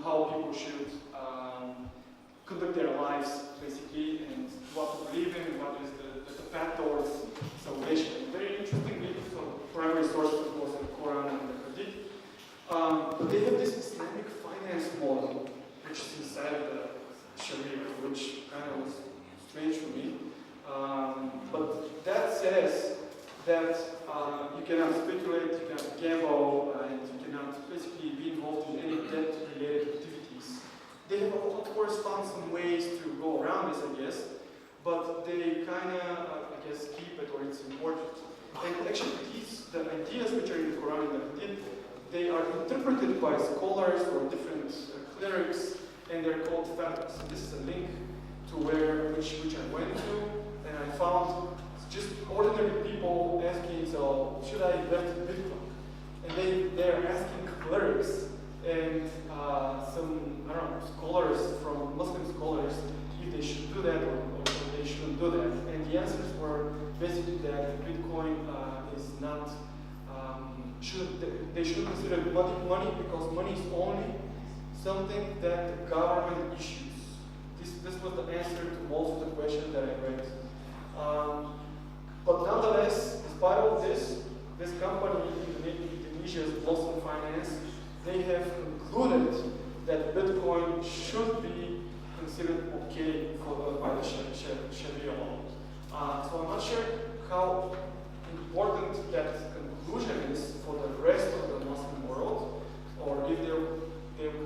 how people should conduct their lives, basically, and what to believe in, and what is the path towards salvation. Very interesting read. So primary sources, of course, are the Quran and the Hadith. But they have this Islamic finance model, which is inside the Sharia, which kind of was strange for me. But that says that you cannot speculate, you cannot gamble, and you cannot basically be involved in any debt-related activities. They have, of course, found some ways to go around this, I guess, but they kind of, I guess, keep it or it's important. And actually, the ideas which are in the Quran and the Hadith, they are interpreted by scholars or different clerics, and they're called fatwas. This is a link to which I went to, and I found just ordinary people asking, so should I invest in Bitcoin? And they're asking clerics and some, I don't know, scholars from Muslim scholars if they should do that or they shouldn't do that. And the answers were basically that Bitcoin is not, they shouldn't consider money because money is only something that the government issues. This was the answer to most of the questions that I read. But nonetheless, despite all this company in Indonesia's Blossom Finance, they have concluded that Bitcoin should be considered okay by the Sharia law. So I'm not sure how important that conclusion is for the rest of the Muslim world, or if they'll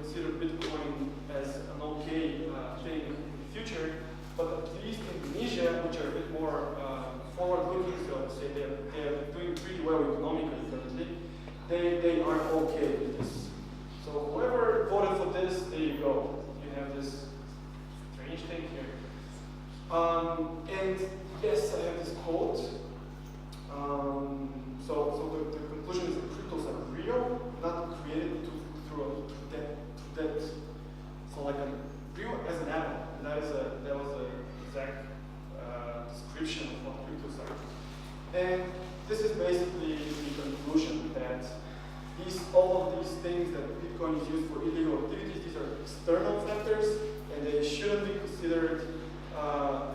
consider Bitcoin as an okay thing in the future. But at least Indonesia, which are a bit more forward-looking, so to say, they're doing pretty well economically currently, they are okay with this. So whoever voted for this, there you go. You have this strange thing here. And yes, I have this quote. So the conclusion is that cryptos are real, not created through that. So like real as an atom. That was an exact description of what cryptos are. And this is basically the conclusion that all of these things that Bitcoin is used for illegal activities, these are external factors, and they shouldn't be considered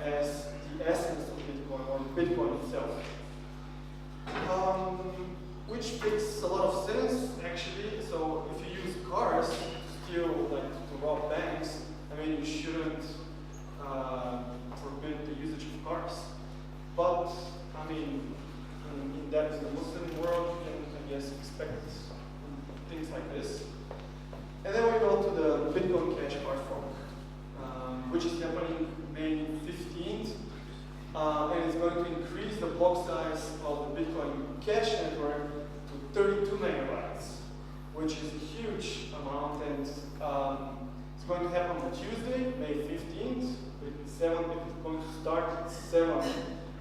as the essence of Bitcoin or Bitcoin itself. Which makes a lot of sense, actually. So if you use cars to steal, like to rob banks, I mean, you shouldn't forbid the usage of cars. But, I mean, in the Muslim world, you can, I guess, expect things like this. And then we go to the Bitcoin Cash hard fork, which is happening May 15th. And it's going to increase the block size of the Bitcoin Cash network to 32 megabytes, which is a huge amount. And it's going to happen on Tuesday, May 15th. It's going to start at 7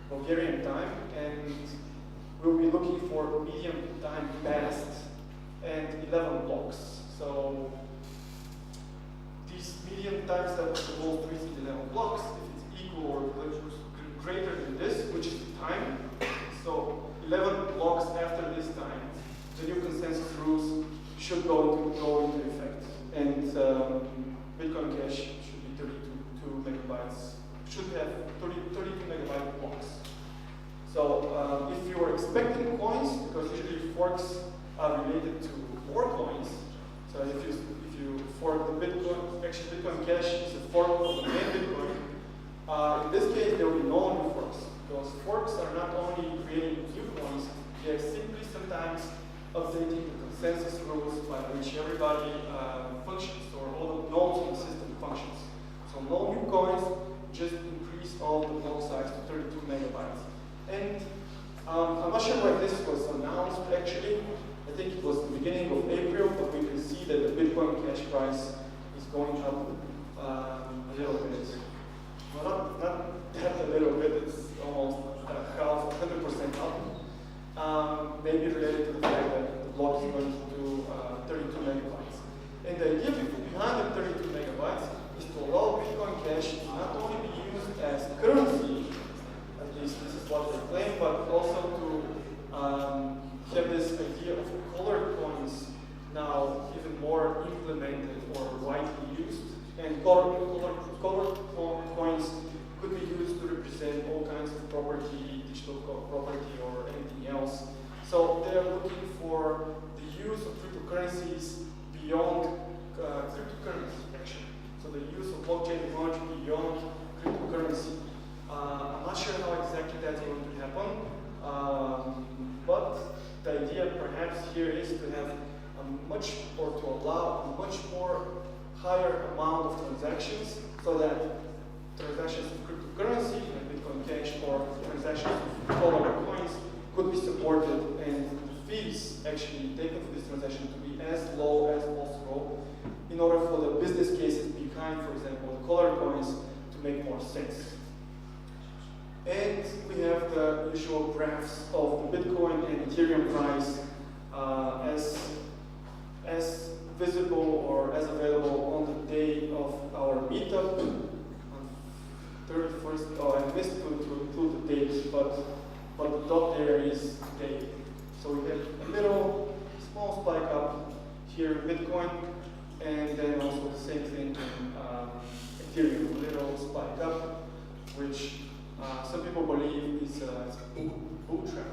Bulgarian time, and we'll be looking for medium time fast and 11 blocks. So these medium time steps are the most recent 11 blocks. If it's equal or greater than this, which is the time, so 11 blocks after this time, the new consensus rules should go into effect. And Bitcoin Cash should be 32 megabytes, should have 32 megabyte blocks. So if you are expecting coins, because usually forks are related to more coins, so if you fork the Bitcoin, actually Bitcoin Cash is a fork of the main Bitcoin. In this case, there will be no new forks. Those forks are not only creating new coins, they are simply sometimes updating the consensus rules by which everybody functions, or all the nodes in the system functions. So no new coins, just increase all the block size to 32 megabytes. And I'm not sure when this was announced actually. I think it was the beginning of April, but we can see that the Bitcoin Cash price is going up a little bit. Well, not that a little bit, it's almost half, 100% up. Maybe related to the fact that the block is going to do 32 megabytes. And the idea behind the 32 megabytes is to allow Bitcoin Cash to not only be used as currency, at least this is what they claim, but also to have this idea of colored coins now even more implemented or widely used. And color coins could be used to represent all kinds of property, digital property, or anything else. So they are looking for the use of cryptocurrencies beyond cryptocurrency, actually. So the use of blockchain technology beyond cryptocurrency. I'm not sure how exactly that's going to happen, but the idea perhaps here is to have to allow a much more higher amount of transactions, so that transactions of cryptocurrency, like Bitcoin Cash, or transactions of color coins could be supported, and the fees actually taken for this transaction to be as low as possible, in order for the business cases behind, for example, the color coins to make more sense. And we have the usual graphs of the Bitcoin and Ethereum price as visible or as available on the day of our meetup, on 31st. Oh, I missed to include the date, but the dot there is day. So we have a little small spike up here in Bitcoin, and then also the same thing in Ethereum, a little spike up, which some people believe is a bootstrap,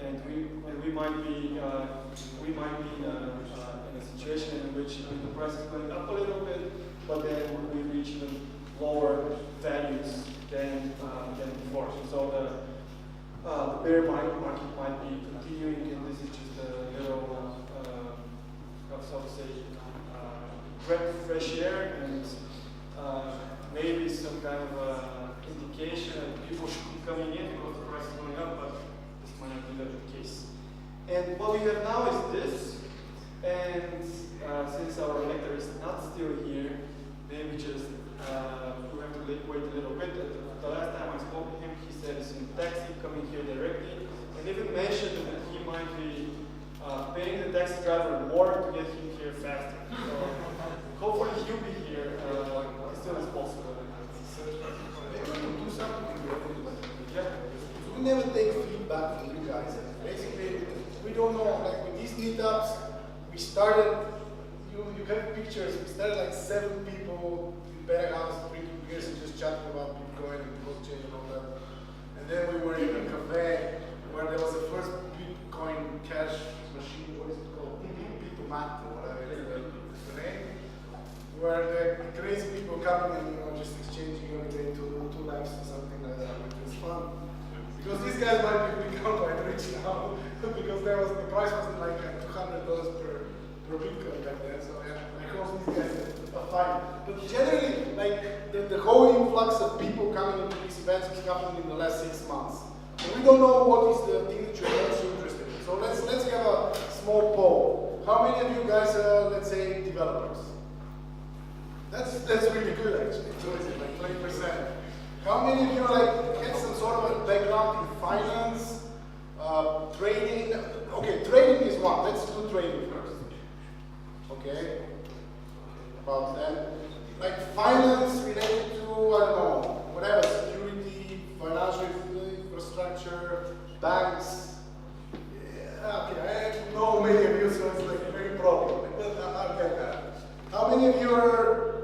and we might be in a situation in which the price is going up a little bit, but then we reach even lower values than before. So the bear market might be continuing, and this is just a little, how to say, breath of fresh air, and maybe some kind of indication that people should be coming in because the price is going up, but this might not be the case. And what we have now is this, and since our lecturer is not still here, maybe just we have to wait a little bit. The last time I spoke to him, he said he's in a taxi coming here directly, and even mentioned that he might be paying the taxi driver more to get him here faster. So hopefully he'll be here as soon as possible. Do something. Yeah. We never take feedback from you guys. Basically, we don't know. Like with these meetups, we started. You have pictures. We started like 7 people in Bear House drinking beers and just chatting about Bitcoin and blockchain and all that. And then we were in a cafe where there was the first Bitcoin cash machine. What is it called? Bitomat or whatever is the name. Where the crazy people coming and just exchanging everything two laps or something like that, which was fun. Because these guys might become quite rich now, because the price was like $200 per Bitcoin back then. So yeah, I hope these guys are fine. But generally, like the whole influx of people coming into these events is happening in the last 6 months. And we don't know what is the thing that you're most interested in. So let's have a small poll. How many of you guys are, let's say, developers? That's really good actually. So is it like 20%? How many of you had some sort of a background in finance, trading? Okay, trading is one. Let's do trading first. Okay. About that. Like finance related to, I don't know, whatever, security, financial infrastructure, banks. Yeah, okay, I know many of you, so it's like very problem. I'll get that. How many of you are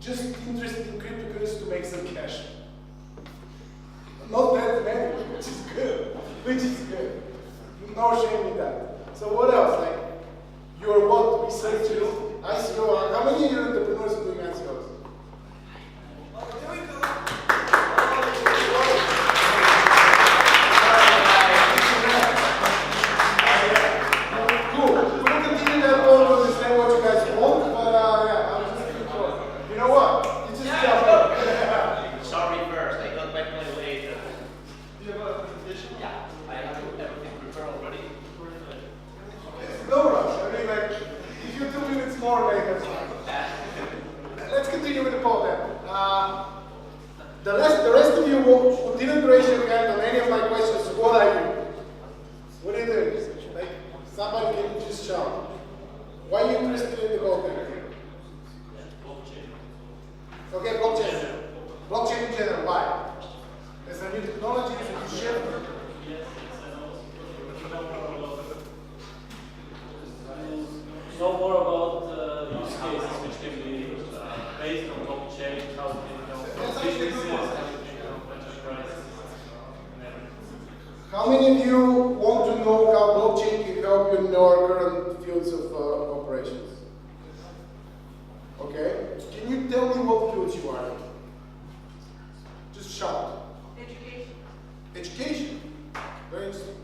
just interested in cryptocurrency to make some cash? Not that many, which is good. Which is good. No shame in that. So what else? Like, you're what? Researchers? ICO? How many of you entrepreneurs are doing ICOs? There we go. Cool. We'll continue that all to understand what you guys want, but yeah, I'm just looking for. You know what? You just Sorry first, I got back my way. Do you have a presentation? Yeah, I have everything prepared already. No rush. I mean, like, if you 2 minutes more, like, that's fine. Let's continue with the poll then. The rest of you who didn't raise your hand on any of my questions, what are you? What are you doing? Like, somebody can just shout. Why are you interested in the whole thing? Okay, blockchain. Blockchain in general, why? It's a new technology, it's a new shift. How many of you want to know how blockchain can help you in your current fields of operations? Okay. Can you tell me what fields you are in? Just shout. Education. Education. Very interesting.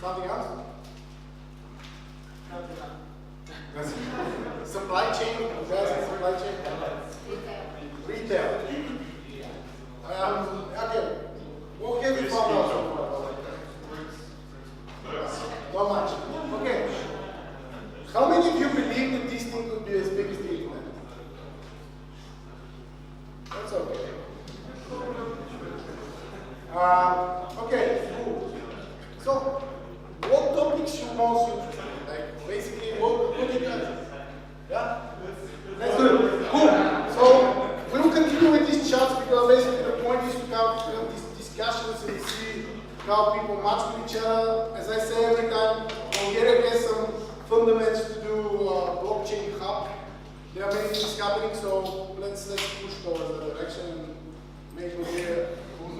Something else? Supply chain. Supply chain. Retail. Okay. What have you found out so far? Not much. Okay. How many of you believe that this thing could be as big as the internet? That's okay. Okay, cool. So, what topics you most interested in? Like, basically, what do you guys? Yeah? Let's do it. Cool. So, we'll continue with these charts because basically the point is to have these discussions and see how people match with each other. As I say every time, Bulgaria has some fundamentals to do blockchain hub. There are many things happening, so let's push towards that direction and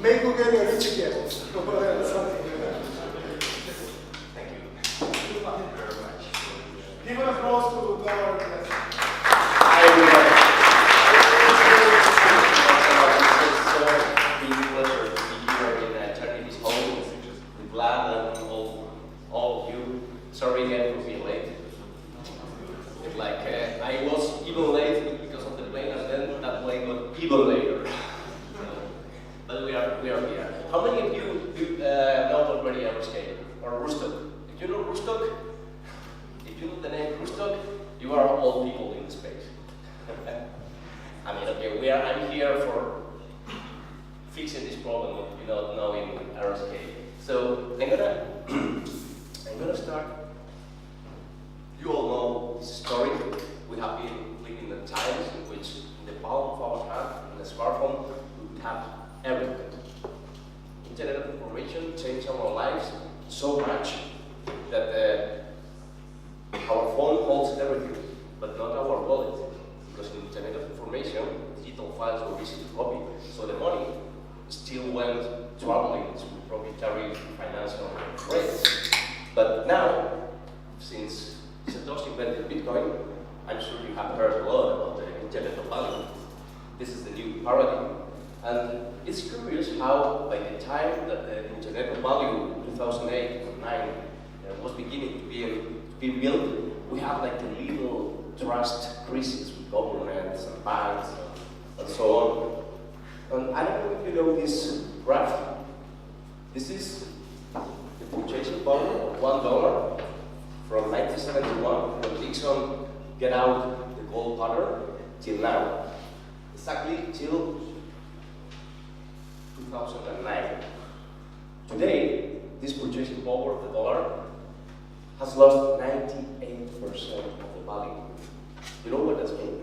make Bulgaria rich again. Something like that. Thank you. Very much. Give an applause to our guest. Hi, everybody. It's a big pleasure to be here in Charity's home with Vlad and all of you. Sorry again for being late. I was even late because of the plane, and then that plane got even later. But we are here. How many of you know already Euroscape or Rostock? If you know Rostock, if you know the name Rostock, you are all people in space. I mean, okay, I'm here for fixing this problem of not knowing Euroscape. So I'm gonna start. You all know this story. We have been living in times in which in the palm of our hand, in the smartphone, we have everything. Internet of information changed our lives so much that our phone holds everything, but not our wallet. Because in Internet of information, digital files are easy to copy. So the money still went traveling to probably carry financial rates. But now, since Satoshi invented Bitcoin, I'm sure you have heard a lot about the Internet of Value. This is the new paradigm. And it's curious how, by the time that the Internet of Value in 2008 or 2009 was beginning to be built, we have like a little trust crisis with governments and banks and so on. And I don't know if you know this graph. This is the purchasing power of $1 from 1971 when Nixon get out the gold pattern till now. Exactly till 2009. Today, this purchasing power of the dollar has lost 98% of the value. You know what that's mean?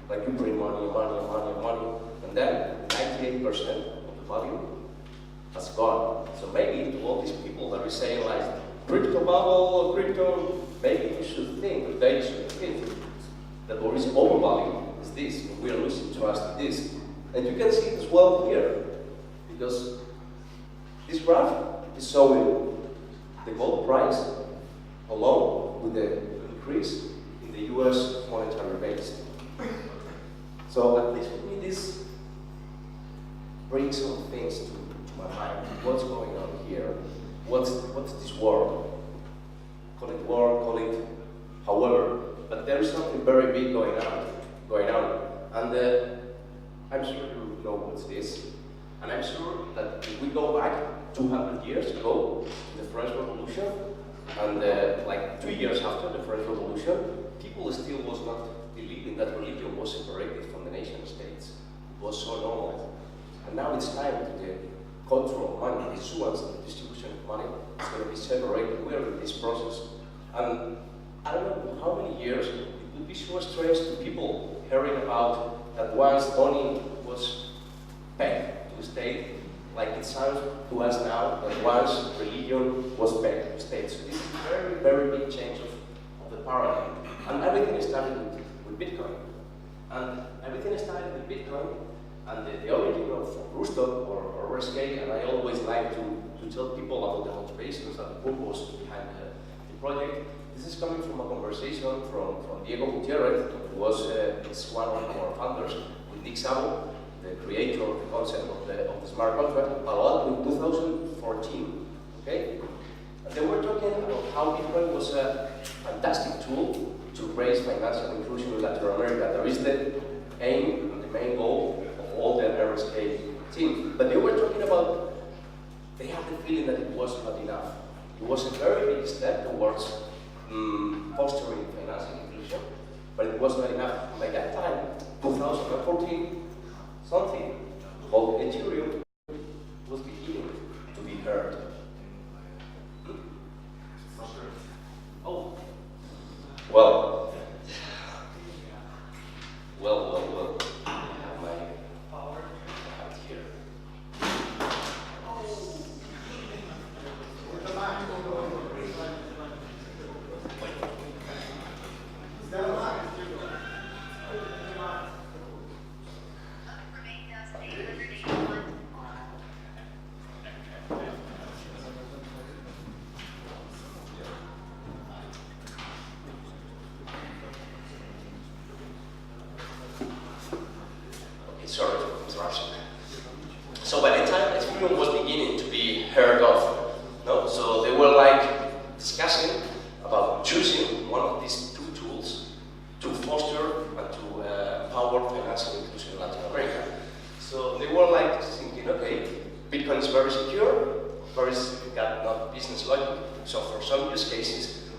Like you bring money, and then 98% of the value has gone. So maybe to all these people that are saying like, crypto bubble, crypto, maybe you should think, or they should think, that what is overvalued is this, and we are losing trust in this. And you can see it as well here, because this graph is showing the gold price along with the increase in the US monetary base. So at least for me, this brings some things to my mind. What's going on here? What's this war? Call it war, call it however, but there is something very big going on. And I'm sure you know what's this. And I'm sure that if we go back 200 years ago to the French Revolution, and like 2 years after the French Revolution, people still was not believing that religion was separated from the nation states. It was so normal. And now it's time to the control of money, the issuance and the distribution of money is going to be separated. We are in this process. And I don't know how many years it would be so strange to people hearing about that once money was pegged to the state, like it sounds to us now that once religion was pegged to the state. So this is a very, very big change of the paradigm. And everything started with Bitcoin. And everything started with Bitcoin And the origin of Rooftop or RSK, and I always like to tell people about the motivations and the purpose behind the project. This is coming from a conversation from Diego Gutierrez, who was is one of our founders, with Nick Szabo, the creator of the concept of the smart contract, a lot in 2014. Okay? And they were talking about how Bitcoin was a fantastic tool to raise financial inclusion in Latin America. There is the aim and the main goal of all the RSK team. But they were talking about, they had the feeling that it was not enough. It was a very big step towards fostering financial inclusion, but it was not enough. And by that time, 2014, something called Ethereum was beginning to be heard. Oh, well. I have my power out here. Sorry for the interruption. So by the time Ethereum was beginning to be heard of, no? So they were like discussing about choosing one of these two tools to foster and to empower financial inclusion in Latin America. So they were like thinking, okay, Bitcoin is very secure, got not business logic. So for some use cases,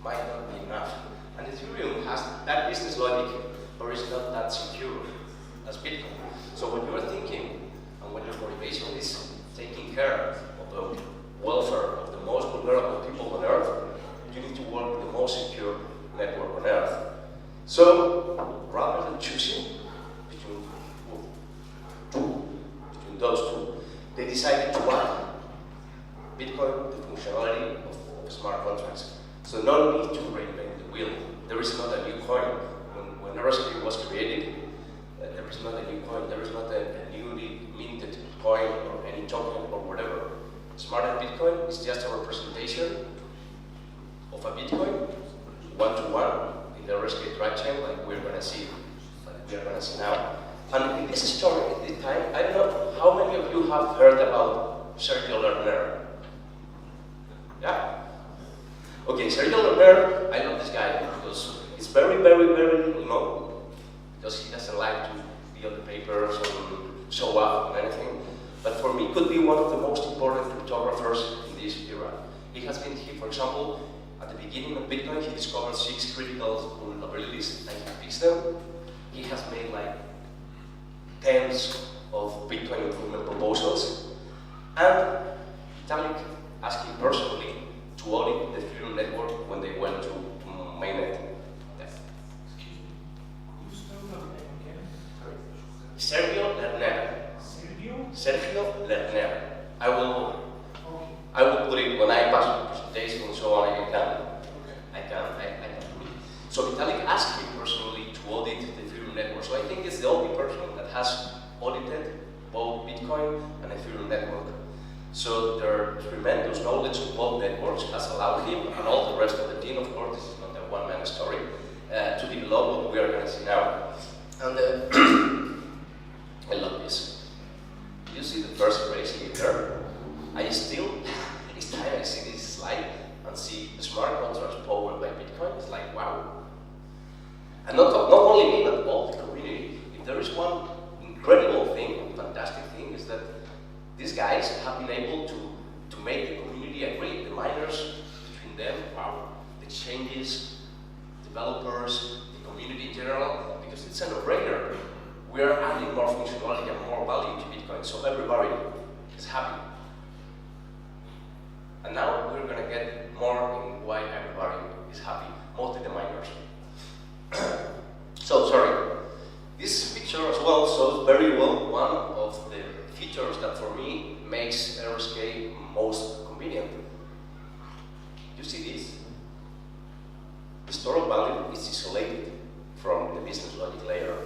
might not be enough. And Ethereum has that business logic, but it's not that secure as Bitcoin. So when you are thinking, and when your motivation is taking care of the welfare of the most vulnerable people on Earth, you need to work with the most secure network on Earth. So rather than choosing between those two, they decided to add Bitcoin the functionality of smart contracts. So no need to reinvent the wheel. There is not a new coin. When RSK was created, there is not a new coin, there is not a newly minted coin or any token or whatever. Smart Bitcoin is just a representation of a Bitcoin, one-to-one, in the RSK blockchain, like we're going to see now. And in this story, at the time, I don't know how many of you have heard about Sergio Lerner. Yeah? Okay, Sergio Lerner, I love this guy because he's very, very, very little known. Because he doesn't like to be on the papers or show up and anything. But for me, could be one of the most important cryptographers in this era. He has been here, for example, at the beginning of Bitcoin, he discovered 6 critical vulnerabilities and he fixed them. He has made like tens of Bitcoin improvement proposals. And Vitalik asked him personally to audit the Ethereum network when they went to mainnet. Sergio Lerner. Sergio Lerner. I will put it when I pass the presentation and so on. I can put it. So Vitalik asked me personally to audit the Ethereum network. So I think it's the only person that has audited both Bitcoin and Ethereum network. So their tremendous knowledge of both networks has allowed him and all the rest of the team, of course, this is not a one-man story, to develop what we are going to see now. And I love this. You see the first phrase here? Each time I see this slide and see the smart contracts powered by Bitcoin, it's like, wow. And not only me, but all the community. If there is one incredible thing, fantastic thing, is that these guys have been able to make the community agree, the miners, between them, wow, the exchanges, developers, the community in general, because it's a no-brainer. We are adding more functionality and more value to Bitcoin, so everybody is happy. And now we're going to get more in why everybody is happy, mostly the miners. So, sorry. This picture as well shows very well one of the features that for me makes RSK most convenient. You see this? The store of value is isolated from the business logic layer.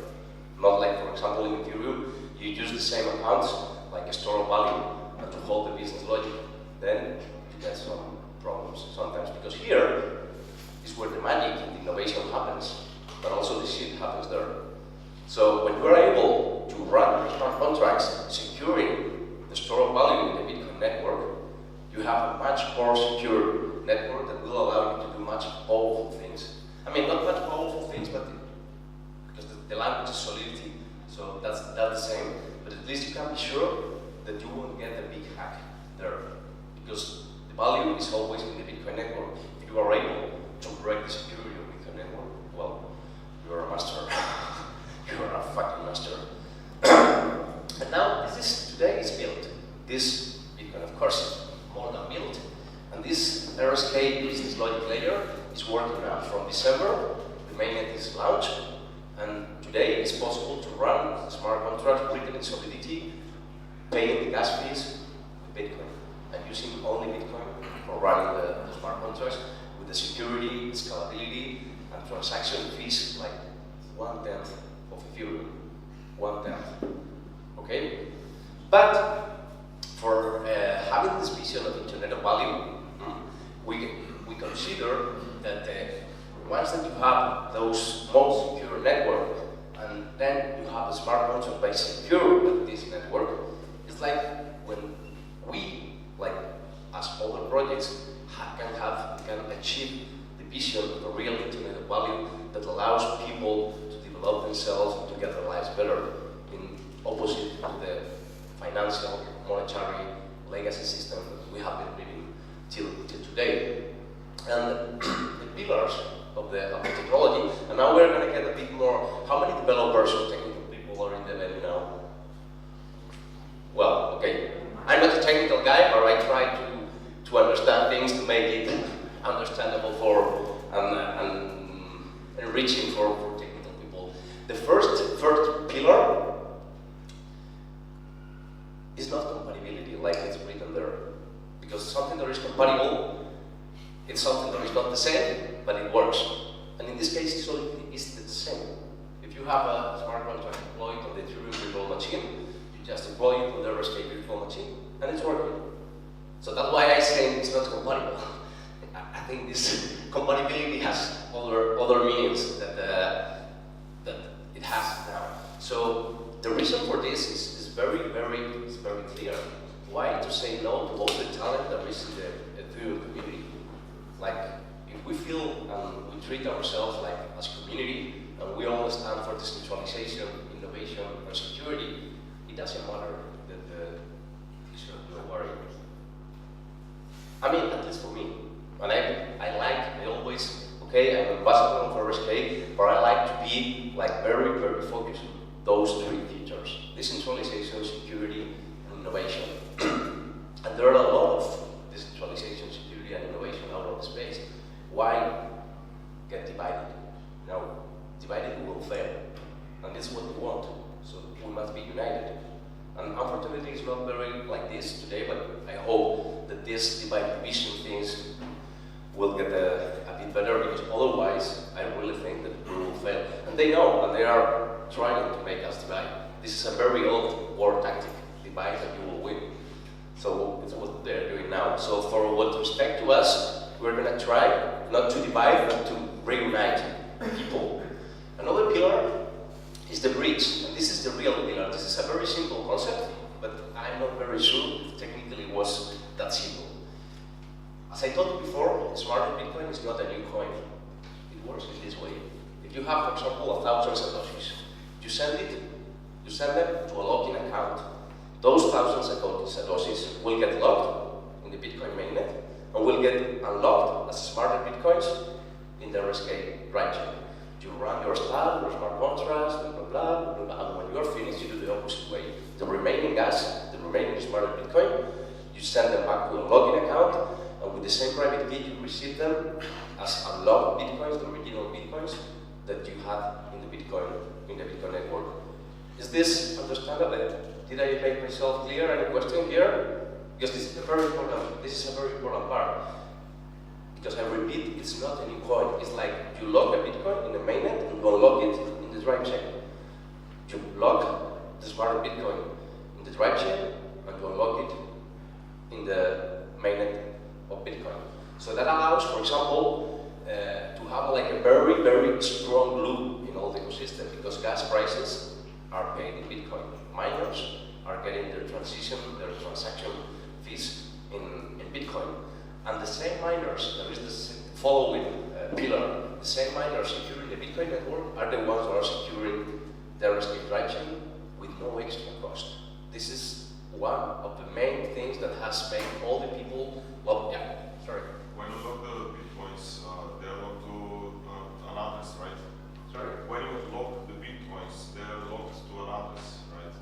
Not like, for example, in Ethereum, you use the same accounts, like a store of value, and to hold the business logic, then you get some problems sometimes. Because here is where the magic and the innovation happens, but also the shit happens there. So when you are able to run smart contracts securing the store of value in the Bitcoin network, you have a much more secure network that will allow you to do much powerful things. I mean, not much powerful things, but because the language is solidity, so that's the same. But at least you can be sure that you won't get a big hack there, because the value is always in the Bitcoin network. If you are able to break the security of Bitcoin network, well, you are a master. You are a fucking master. And now today is built. This Bitcoin, of course, is more than built. And this RSK business logic layer is working now. From December, the mainnet is launched. And today it's possible to run smart contracts written in Solidity, paying the gas fees with Bitcoin, and using only Bitcoin for running the smart contracts with the security, scalability, and transaction fees like 1/10 of Ethereum. 1/10. Okay? But for having this vision of Internet of Value, we consider that once that you have those most secure network, and then you have a smart contract by secure with this network, it's like when we, like as other projects, can achieve the vision of a real Internet of Value that allows people to develop themselves and to get their lives better, in opposite to the financial, monetary, legacy system that we have been living till today. And the pillars of the technology, and now we're going to get a bit more. How many developers or technical people are in the venue now? Well, okay, I'm not a technical guy, but I try to understand things to make it understandable for and enriching for technical people. The first pillar is not compatibility, like it's written there, because something that is compatible, it's something that is not the same, but it works. And in this case, it's the same. If you have a smart contract deployed on the Ethereum virtual machine, you just deploy it on the RSK virtual machine, and it's working. So that's why I say it's not compatible. I think this compatibility has other meanings that it has now. So the reason for this is very clear. Why to say no to all the talent that is in the Ethereum community? Like, if we feel and we treat ourselves like as community, and we all stand for decentralization, innovation, and security, it doesn't matter that you should be worried. I mean, at least for me. And I always, okay, I'm ambassador for RSK, but I like to be like very focused on those three features: decentralization, security, and innovation. And there are a lot of decentralization, security, and innovation out of the space. Why get divided? No, divided we will fail. And this is what we want. So we must be united. And unfortunately, it's not very like this today, but I hope that this divide division things will get a bit better, because otherwise, I really think that we will fail. And they know, and they are trying to make us divide. This is a very old war tactic: divide and you will win. So it's what they're doing now. So for what respect to us, we're going to try not to divide, but to reunite people. Another pillar is the bridge, and this is the real pillar. This is a very simple concept, but I'm not very sure technically it was that simple. As I told you before, smart Bitcoin is not a new coin. It works in this way. If you have, for example, 1,000 satoshis, you send them to a lock-in account. Those 1,000 satoshis will get locked in the Bitcoin mainnet and will get unlocked as smarter Bitcoins in the RSK blockchain. You run your stuff, your smart contracts, blah, blah, blah, and when you are finished, you do the opposite way. The remaining gas, the remaining smarter Bitcoin, you send them back to a login account, and with the same private key, you receive them as unlocked Bitcoins, the original Bitcoins that you have in the Bitcoin network. Is this understandable? Did I make myself clear? Any question here? Because this is a very important part. Because I repeat, it's not a new coin. It's like you lock a Bitcoin in the mainnet and you unlock it in the drive chain. You lock the smart Bitcoin in the drive chain and to unlock it in the mainnet of Bitcoin. So that allows, for example, to have like a very, very strong loop in all the ecosystem, because gas prices are paid in Bitcoin. Miners are getting their transaction fees in Bitcoin. And the same miners, there is this following pillar, the same miners securing the Bitcoin network are the ones who are securing their respective drive chain with no extra cost. This is one of the main things that has made all the people, well, yeah, sorry. When you lock the Bitcoins, they are locked to an address, right? Sorry? When you lock the Bitcoins, they are locked to an address, right?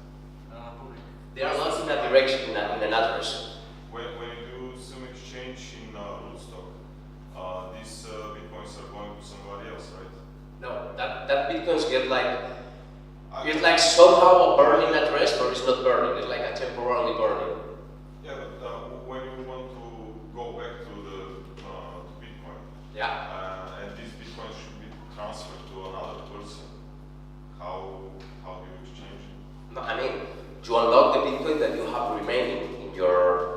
They are locked in a direction, in an address. When you do some exchange in Rootstock, these Bitcoins are going to somebody else, right? No, that Bitcoins get like, it's like somehow a burning address, but it's not burning, it's like a temporarily burning. Yeah, but when you want to go back to the Bitcoin, Yeah. and these Bitcoins should be transferred to another person, how do you exchange it? No, I mean, you unlock the Bitcoin that you have remaining in your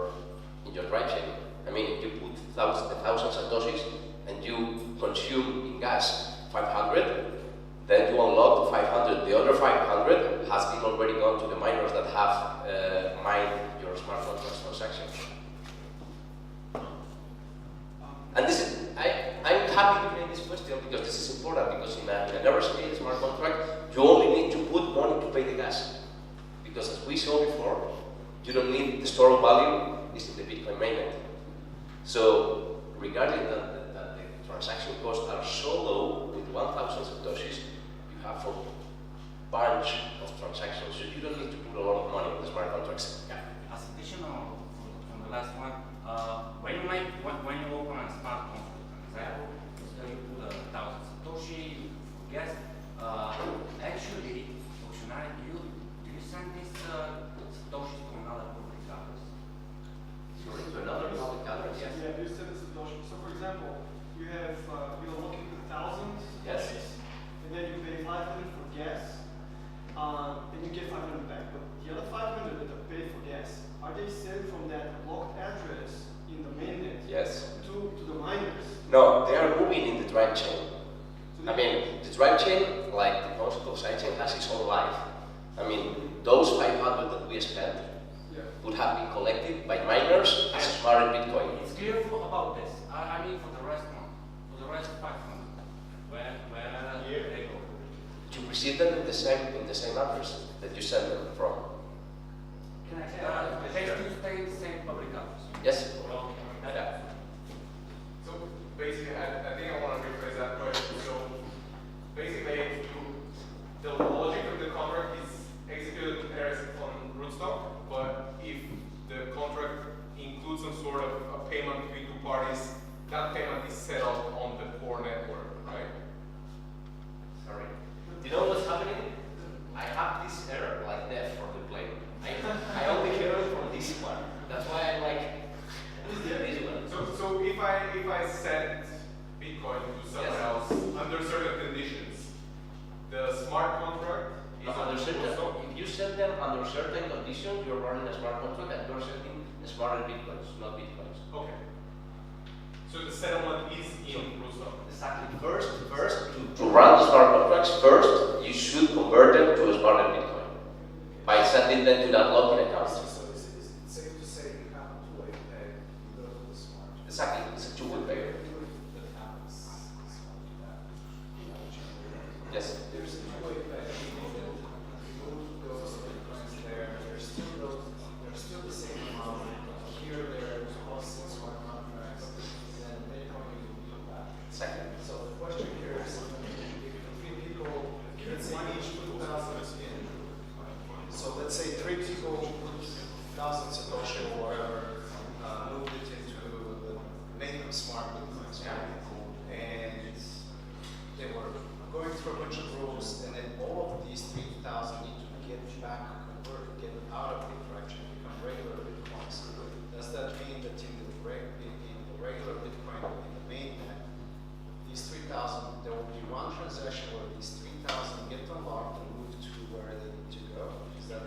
drive chain. I mean, if you put 1,000 satoshis and you consume in gas 500, then you unlock the 500. The other 500 has been already gone to the miners that have mined your smart contract transaction. And this is, I'm happy to make this question because this is important, because in a never scale smart contract, you only need to put money to pay the gas. Because as we saw before, you don't need the store of value, is in the Bitcoin mainnet. So, regarding that the transaction costs are so low, with 1,000 satoshis, you have a bunch of transactions, so you don't need to put a lot of money in the smart contracts. Yeah. As additional from the last one, when you open a smart contract, for example, so you put 1,000 satoshi, guess, actually, functionality, do you send these satoshis to another public address? Sorry, to another public address, yes. Yeah, you said it's Satoshi. So for example, you have, you're looking for 1,000 Yes. Satoshis, and then you pay 500 for gas, and you get 500 back. But the other 500 that are paid for gas, are they sent from that locked address in the mainnet Yes. to the miners? No, they are moving in the drive chain. So I mean, the drive chain, like the concept of sidechain, has its own life. I mean, those 500 that we spent yeah. would have been collected by miners as smart Bitcoin. It's clear about this. I mean, for the rest one, for the rest 500, where they go? You receive them in the same address that you send them from. Can I say? They still stay in the same public address. Yes? Well, Yeah. So basically, I think I want to rephrase that question. So basically, the logic of the contract is executed as on rootstock, but if the contract includes some sort of a payment between two parties, that payment is settled on the core network, right? Sorry. Do you know what's happening? I have this error like that for the plane. I only hear it from this one. That's why I like this one. So if I send Bitcoin to someone Yes. else under certain conditions, the smart contract is on Under certain, rootstock. if you set them under certain conditions, you're running a smart contract and you're setting smarter Bitcoins, not Bitcoins. Okay. So the settlement is in rootstock. Exactly. First, to run the smart contracts, first you should convert them to a smarter Bitcoin by sending them to that login account. So it's safe to say you have a two-way pay, you go to the smart. Exactly, it's a two-way payment. Yes. There's a two-way pay. You move those Bitcoins there, there's still the same amount. Here, there's also smart contracts, then Bitcoin you will do that. Exactly. So the question here is, if three people, let's say each put 1,000 in, so let's say three people put 1,000 Satoshi or whatever, moved it into the Meetup smart Bitcoins, and they were going through a bunch of rules, and then all of these 3,000 need to get back, convert, get out of Bitcoin, become regular Bitcoins. Does that mean that in the regular Bitcoin, in the mainnet, these 3,000, there will be one transaction where these 3,000 get unlocked and moved to where they need to go? Is that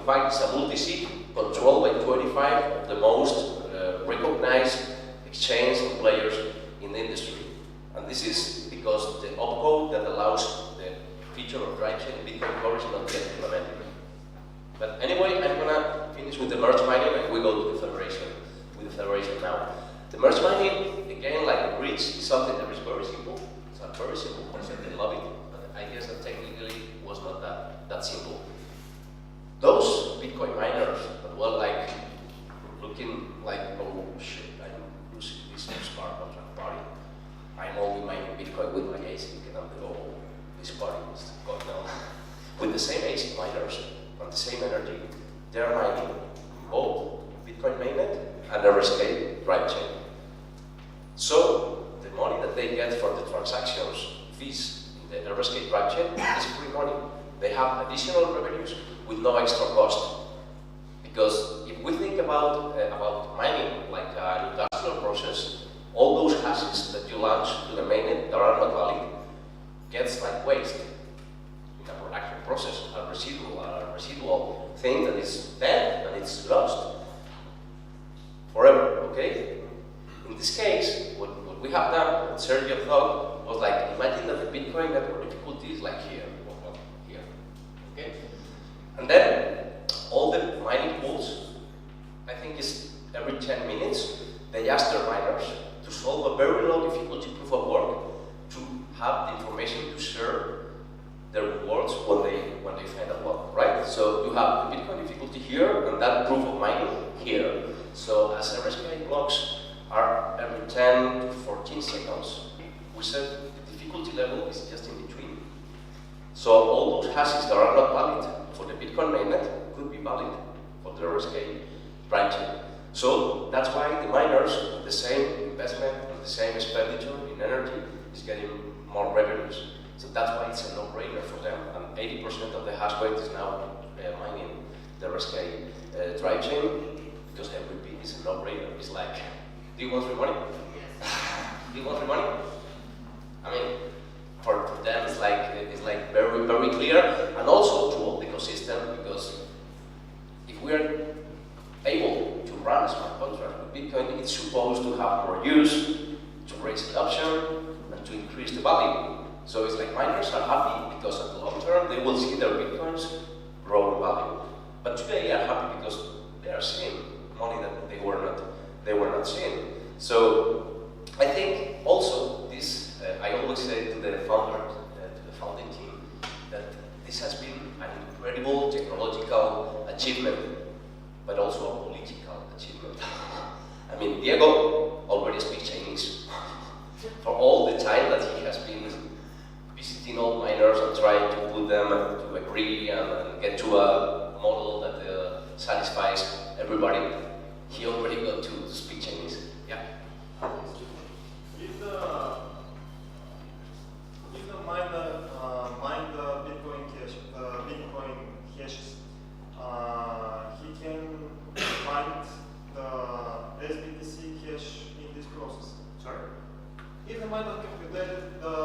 fact, it's a multi-sig controlled by 25 of the most recognized exchange players in the industry. And this is because the opcode that allows the feature of drive chain in Bitcoin Core is not yet implemented. But anyway, I'm gonna finish with the merge mining and we go to the federation. With the federation now. The merge mining, again, like a bridge, is something that is very simple. It's a very simple concept. I love it. But I guess that technically was not that simple. Those Bitcoin miners that were like looking like, oh shit, I'm losing this smart contract party. I'm only mining Bitcoin with my ASIC and I'm like, oh, this party is gone now. With the same ASIC miners and the same energy, they're mining both Bitcoin mainnet and RSK drive chain. So the money that they get for the transactions fees in the RSK drive chain is free money. They have additional revenues with no extra cost. Because if we think about mining like an industrial process, all those hashes that you launch to the mainnet that are not valid gets like waste in a production process, a residual thing that is dead and it's lost forever, okay? In this case, what we have done, what Sergio thought, was like, imagine that the Bitcoin network difficulty is like here, okay? And then, all the mining pools, I think it's every 10 minutes, they ask their miners to solve a very low difficulty proof of work to have the information to share their rewards when they find a block, right? So you have the Bitcoin difficulty here and that proof of mining here. So as RSK blocks are every 10 to 14 seconds, we said the difficulty level is just in between. So all those hashes that are not valid for the Bitcoin mainnet could be valid for the RSK drive chain. So that's why the miners with the same investment and the same expenditure in energy is getting more revenues. So that's why it's a no-brainer for them. And 80% of the hash rate is now mining the RSK drive chain because every bit is a no-brainer. It's like, do you want free money? Do you want free money? I mean, for them it's like very, very clear, and also to all the ecosystem, because if we are able to run a smart contract with Bitcoin, it's supposed to have more use, to raise adoption, and to increase the value. So it's like miners are happy because at the long term they will see their Bitcoins grow in value. But today they are happy because they are seeing money that they were not seeing. So I think also this, I always say to the founder, to the founding team, that this has been an incredible technological achievement, but also a political achievement. I mean, Diego already speaks Chinese. For all the time that he has been visiting all miners and trying to put them to agree and get to a model that satisfies everybody, he already got to speak Chinese. Yeah. If the miner mine the Bitcoin hashes, he can find the SBTC hash in this process. Sorry? If the miner computed the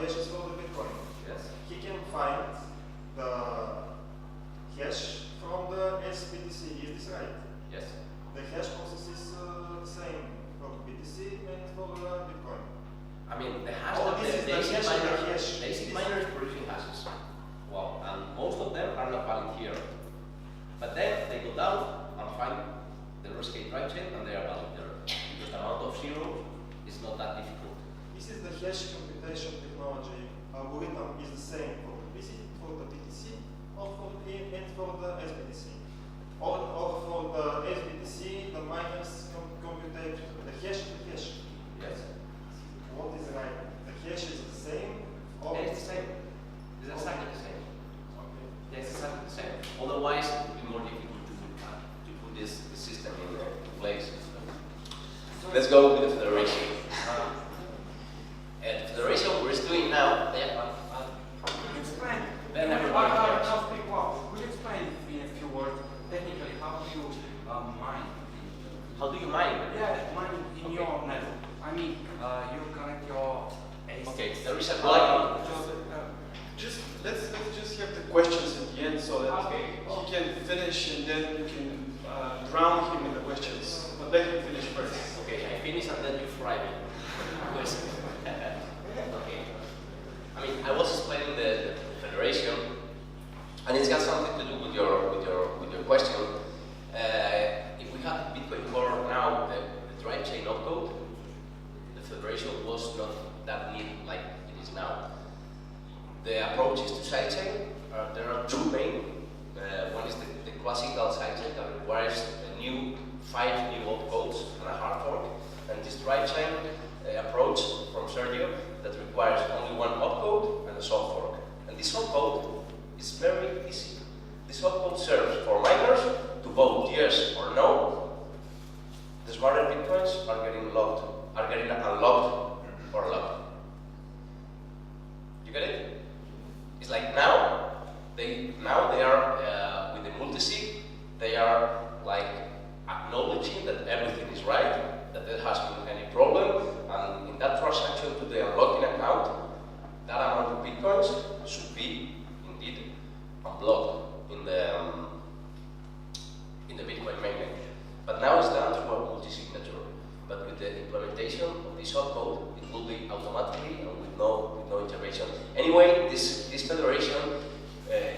hashes for the Bitcoin, Yes. he can find the hash from the SBTC. Is this right? Yes. The hash process is the same for BTC and for Bitcoin. I mean, the hash Oh, that this is the the ASIC hash of the miners, hash. the ASIC miners producing hashes. Wow, and most of them are not valid here. But then they go down and find the RSK drive chain and they are valid there. Because the amount of zero is not that difficult. This is the hash computation technology. Algorithm is the same for the BTC or for the SBTC. Or for the SBTC, the miners computate the hash of the hash. Yes. What is right? The hash is the same? Or Yeah, it's the same. It's exactly the same. Okay. Yeah, it's exactly the same. Otherwise, it would be more difficult to put this system in place. Let's go with the federation. And the federation we're doing now, Explain. Then everybody cares. I'll speak well. Could you explain in a few words, technically, how do you mine? How do you mine? Yeah, mine in your network. I mean, you connect your ASICs. Okay, there is a plugin. Let's just have the questions at the end so that Okay. he can finish and then you can drown him in the questions. But let him finish first. Okay, I finish and then you fry me. Okay. I mean, I was explaining the federation, and it's got something to do with your question. If we have Bitcoin Core now, the drive chain opcode, the federation was not that neat like it is now. The approaches to sidechain, there are two main. One is the classical sidechain that requires five new opcodes and a hard fork, and this drive chain approach from Sergio that requires only one opcode and a soft fork. And this opcode is very easy. This opcode serves for miners to vote yes or no. The smarter bitcoins are getting unlocked or locked. You get it? It's like now they are with the multisig, they are like acknowledging that everything is right, that there hasn't been any problem, and in that transaction to the unlocking account, that amount of bitcoins should be indeed unblocked in the Bitcoin mainnet. But now it's done through a multi-signature. But with the implementation of this opcode, it will be automatically and with no intervention. Anyway, this federation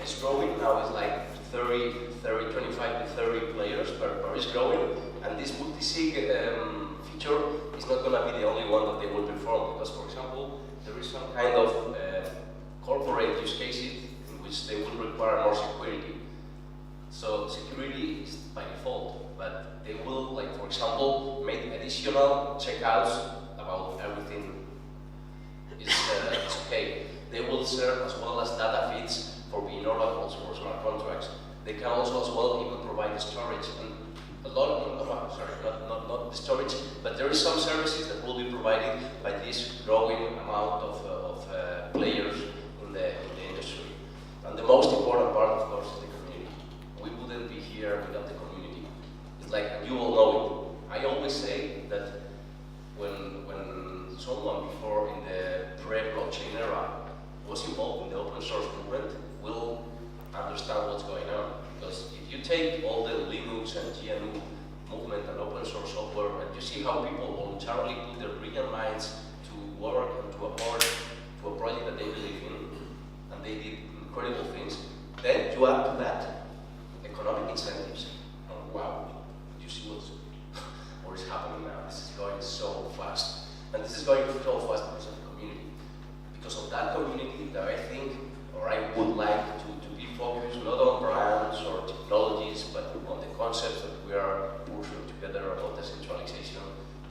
is growing. Now it's like 25 to 30 players per is growing, and this multi-sig feature is not going to be the only one that they will perform, because, for example, there is some kind of corporate use cases in which they will require more security. So security is by default, but they will, like, for example, make additional checkouts about everything is okay. They will serve as well as data feeds for being oracles for smart contracts. They can also as well even provide storage, and a lot of, not the storage, but there is some services that will be provided by this growing amount of players in the industry. And the most important part, of course, is the community. We wouldn't be here without the community. It's like, and you all know it. I always say that when someone before in the pre-blockchain era was involved in the open source movement will understand what's going on. Because if you take all the Linux and GNU movement and open source software, and you see how people voluntarily put their brilliant minds to work and to afford to a project that they believe in, and they did incredible things, then you add to that economic incentives. And wow, you see what is happening now. This is going so fast. And this is going so fast because of the community. Because of that community that I think, or I would like to be focused not on brands or technologies, but on the concepts that we are pushing together about decentralization,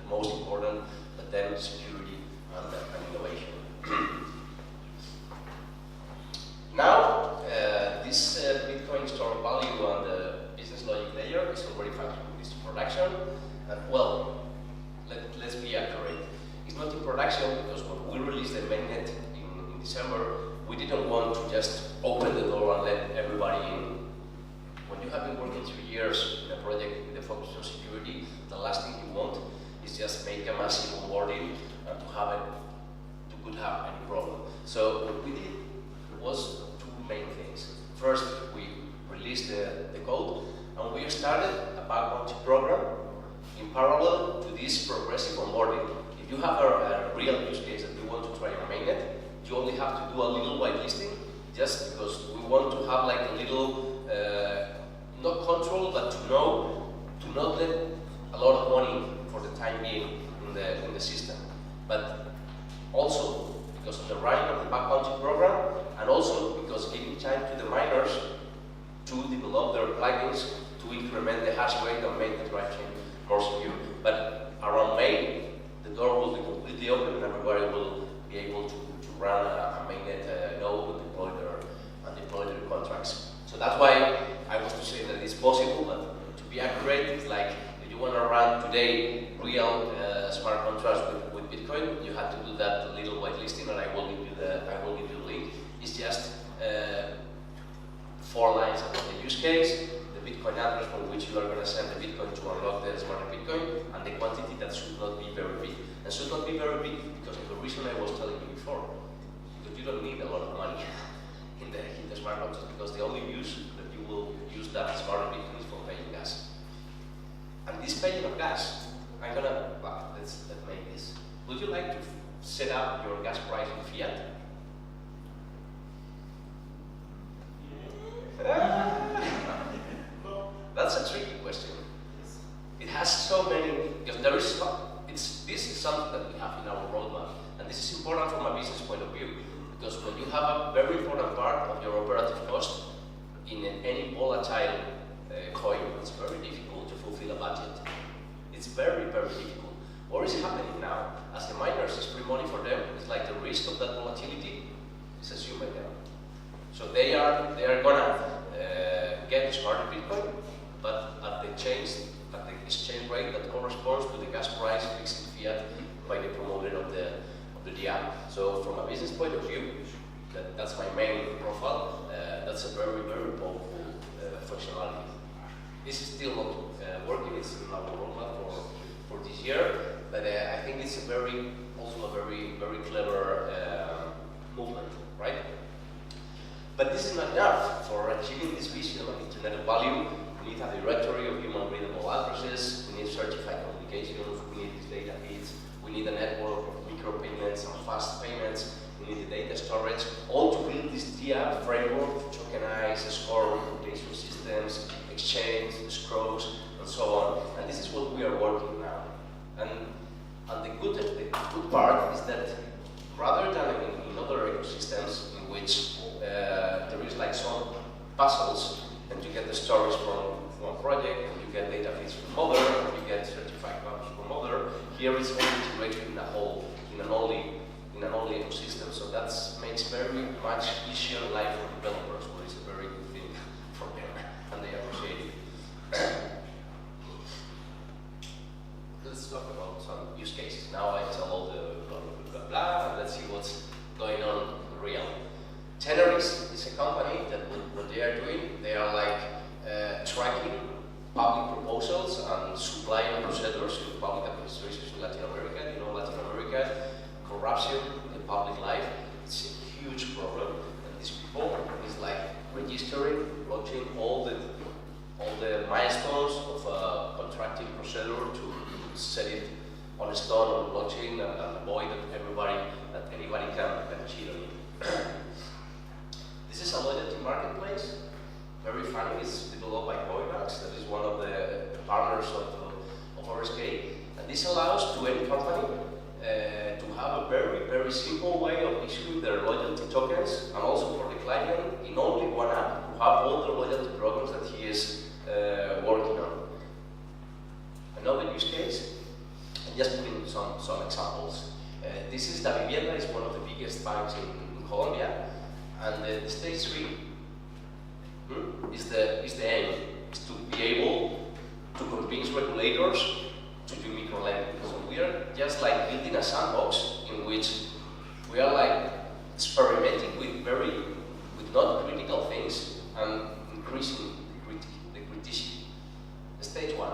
the most important, but then security and innovation. Now, this Bitcoin store value and the business logic layer is already factored in this production. And well, let's be accurate. It's not in production because when we released the mainnet in December, we didn't want to just open the door and let everybody in. When you have been working 3 years in a project with a focus on security, the last thing you want is just make a massive onboarding and to could have any problem. So what we did was two main things. First, we released the code, and we started a bug bounty program in parallel to this progressive onboarding. If you have a real use case that you want to try on mainnet, you only have to do a little whitelisting, just because we want to have like a little, not control, but to not let a lot of money for the time being in the system. But also because of the running of the bug bounty program, and also because giving time to the miners to develop their plugins to increment the hash rate and make the drive chain more secure. But around May, the door will be completely open and everybody will be able to run a mainnet node and deploy their contracts. So that's why I was to say that it's possible, but to be accurate, it's like if you want to run today real smart contracts with Bitcoin, you have to do that little whitelisting, and I will give you the link. It's just 4 lines about the use case, the Bitcoin address from which you are going to send the Bitcoin to unlock the smart Bitcoin, and the quantity that should not be very big. And should not be very big because of the reason I was telling you before. Because you don't need a lot of money in hit the smart contracts because the only use that you will use that smart Bitcoin is for paying gas. And this paying of gas, let's make this. Would you like to set up your gas price in fiat? That's a tricky question. It has so many, because there is, this is something that we have in our roadmap, and this is important from a business point of view, because when you have a very important part of your operative cost in any volatile coin, it's very difficult to fulfill a budget. It's very, very difficult. What is happening now, as the miners, is free money for them, it's like the risk of that volatility is assumed by them. So they are gonna get smarter Bitcoin, but at the exchange rate that corresponds to the gas price fixed in fiat by the promoter of the DApp. So from a business point of view, that's my main profile. That's a very, very powerful functionality. This is still not working. It's in our roadmap for this year, but I think it's also a very, very clever movement, right? But this is not enough. For achieving this vision of Internet of Value, we need a directory of human readable addresses, we need certified communications, we need these data feeds, we need a network of micropayments and fast payments, we need the data storage, all to build this DApp framework, tokenize, score, computation systems, exchange, escrows, and so on. And this is what we are working now. And the good part is that rather than in other ecosystems in which there is like some puzzles, and you get the stories from one project, and you get data feeds from other, and you get certified copies from other. Here it's all integrated in a whole, in an only ecosystem. So that makes very much easier life for developers, which is a very good thing for them, and they appreciate it. Let's talk about some use cases. Now I tell all the blah blah blah blah, and let's see what's going on real. Tenorix is a company that what they are doing, they are like tracking public proposals and supplying procedures in public administrations in Latin America. You know, Latin America, corruption in the public life, it's a huge problem. And these people is like registering, blockchain all the milestones of a contracting procedure to set it on a stone on blockchain and avoid that anybody can cheat on it. This is a loyalty marketplace, very funny. It's developed by Coinbase, that is one of the partners of RSK. And this allows to any company to have a very, very simple way of issuing their loyalty tokens, and also for the client in only one app to have all the loyalty programs that he is working on. Another use case, and just putting some examples. This is Davivienda, is one of the biggest banks in Colombia. And the stage 3 is the aim, is to be able to convince regulators to do micro-lending. So we are just like building a sandbox in which we are like experimenting with not critical things and increasing the criticality. Stage 1,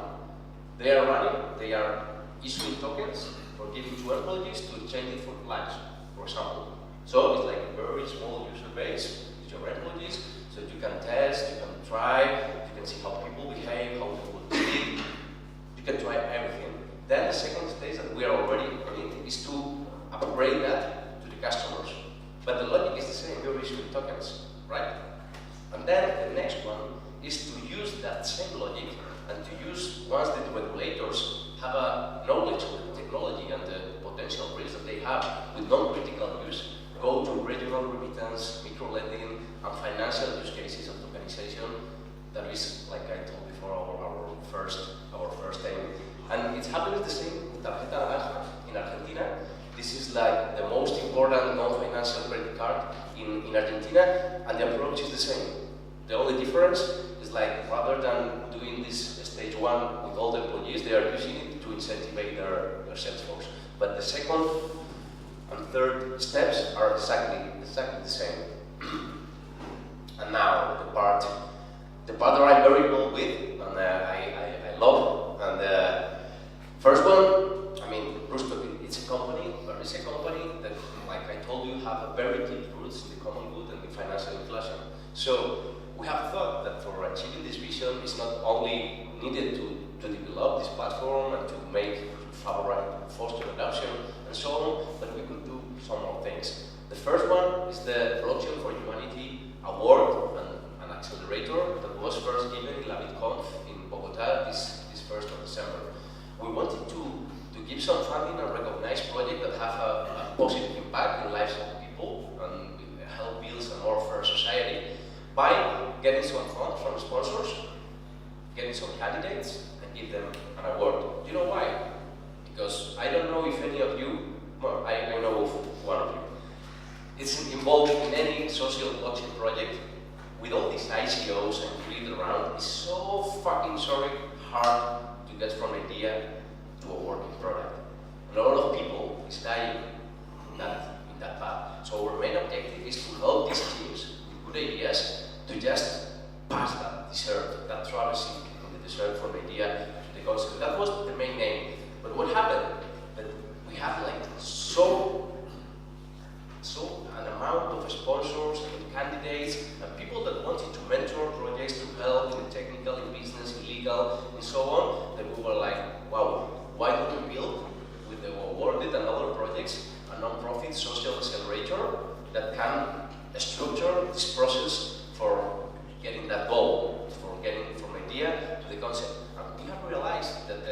they are issuing tokens for giving to employees to exchange it for lunch, for example. So it's like a very small user base with your employees, so you can test, you can try, you can see how people behave, how people treat, you can try everything. Then the second stage that we are already on it is to upgrade that to the customers. But the logic is the same, you're issuing tokens, right? And then the next one is to use that same logic and to use, once the regulators have a knowledge of the technology and the potential risks that they have with non-critical use, go to regional remittance, micro-lending, and financial use cases of tokenization. That is, like I told before, our first aim. And it's happening the same with Tarjeta Naranja in Argentina. This is like the most important non-financial credit card in Argentina, and the approach is the same. The only difference is like, rather than doing this stage 1 with all the employees, they are using it to incentivize their sales force. But the second and third steps are exactly the same. And now the part that I'm very involved with, and I love. And first one, I mean, Rusto, it's a company that, like I told you, have a very deep roots in the common good and the financial inclusion. So we have thought that for achieving this vision, it's not only needed to develop this platform and to make foster adoption and so on, but we could do some more things. The first one is the Blockchain for Humanity Award and an accelerator that was first given in LabitConf in Bogota this 1st of December. We wanted to give some funding and recognize projects that have a positive impact in lives of people and help build a more fair society by getting some funds from sponsors, getting some candidates, and give them an award. Do you know why? Because I don't know if any of you, well, I know of one of you, is involved in any social blockchain project with all these ICOs and grid around. It's so fucking hard to get from idea to a working product. And a lot of people is dying in that path. So our main objective is to help these teams with good ideas to just pass that desert, that traversing in the desert from idea to the concept. That was the main aim. But what happened? That we have like so an amount of sponsors and candidates and people that wanted to mentor projects to help in technical, in business, in legal, and so on, that we were like, wow, why don't we build with the awarded and other projects a non-profit social accelerator that can structure this process for getting that goal, for getting from idea to the concept. And we have realized that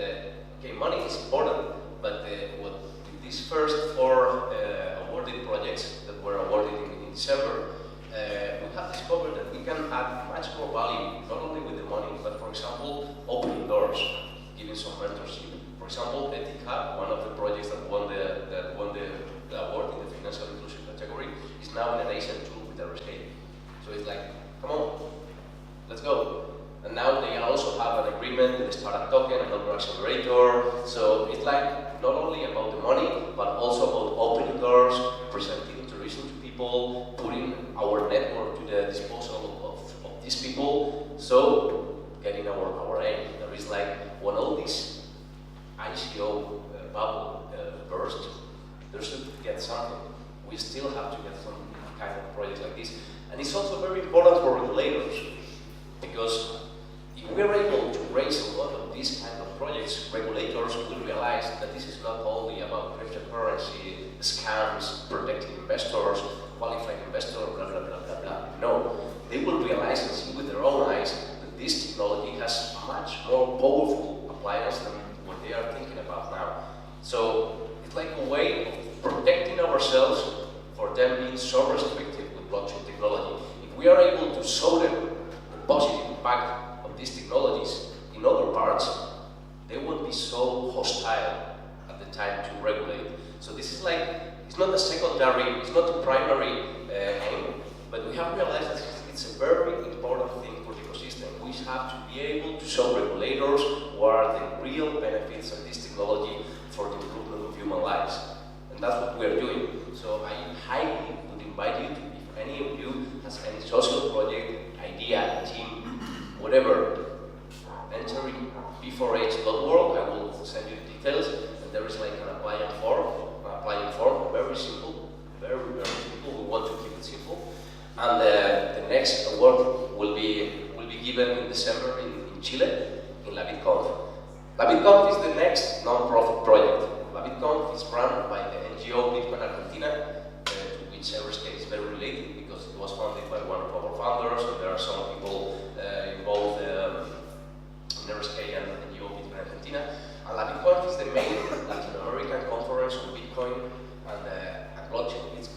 money is important, but with these first 4 awarded projects that were awarded in December, we have discovered that we can add much more value, not only with the money, but for example, opening doors, giving some mentorship. For example, Ethica, one of the projects that won the award in the financial inclusion category, is now in an Asian tool with RSK. So it's like, come on, let's go. And now they also have an agreement with the Startup Token, another accelerator. So it's like not only about the money, but also about opening doors, presenting intuition to people, putting our network to the disposal of these people. So getting our aim. There is like when all this ICO bubble burst, there should get something. We still have to get some kind of projects like this. And it's also very important for regulators, because if we are able to raise a lot of these kind of projects, regulators will realize that this is not only about cryptocurrency, scams, protecting investors, qualified investors, blah, blah, blah, blah, blah. No, they will realize and see with their own eyes that this technology has much more powerful appliance than what they are thinking about now. So it's like a way of protecting ourselves for them being so restrictive with blockchain technology. If we are able to show them the positive impact these technologies in other parts, they won't be so hostile at the time to regulate. So this is like, it's not a secondary, it's not a primary aim, but we have realized that it's a very important thing for the ecosystem. We have to be able to show regulators what are the real benefits of this technology for the improvement of human lives. And that's what we are doing. So I highly would invite you to, if any of you has any social project, idea, team, whatever, enter in b4h.org. I will send you the details, and there is like an applying form, very simple, very simple. We want to keep it simple. And the next award will be given in December in Chile, in LabitConf. LabitConf is the next non-profit project. LabitConf is run by the NGO Bitcoin Argentina, to which RSK is very related because it was founded by one of our founders, and there are some people involved in RSK and NGO Bitcoin Argentina. And LabitConf is the main Latin American conference on Bitcoin and blockchain. It's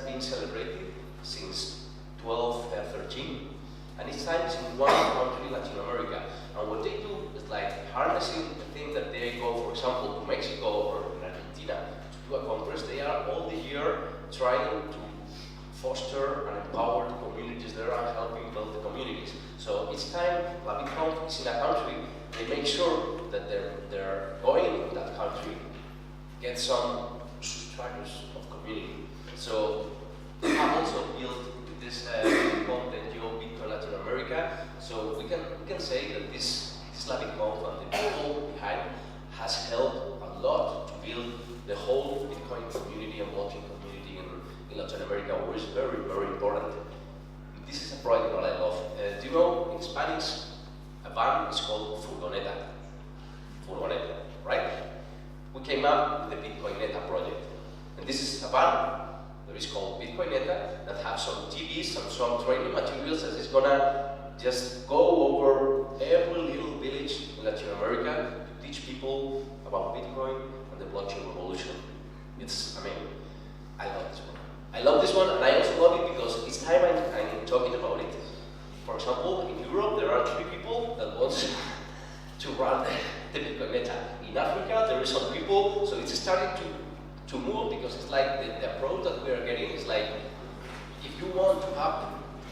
being celebrated since 1213, and each time it's in one country in Latin America. And what they do is like harnessing the thing that they go, for example, to Mexico or in Argentina to do a conference. They are all the year trying to foster and empower the communities there and helping build the communities. So each time LabitConf is in a country, they make sure that they're going in that country get some subscribers of community. So they have also built this content Bitcoin Latin America. So we can say that this LabitConf and the people behind has helped a lot to build the whole Bitcoin community and blockchain community in Latin America, which is very, very important. This is a project that I love. Do you know, in Spanish, a van is called furgoneta. Furgoneta, right? We came up with the Bitcoineta project. And this is a van that is called Bitcoineta that has some TVs and some training materials that is gonna just go over every little village in Latin America to teach people about Bitcoin and the blockchain revolution. I mean, I love this one. I love this one, and I also love it because it's time I'm talking about it. For example, in Europe, there are 3 people that want to run the Bitcoineta. In Africa, there are some people, so it's starting to move because it's like the approach that we are getting is like, if you want to have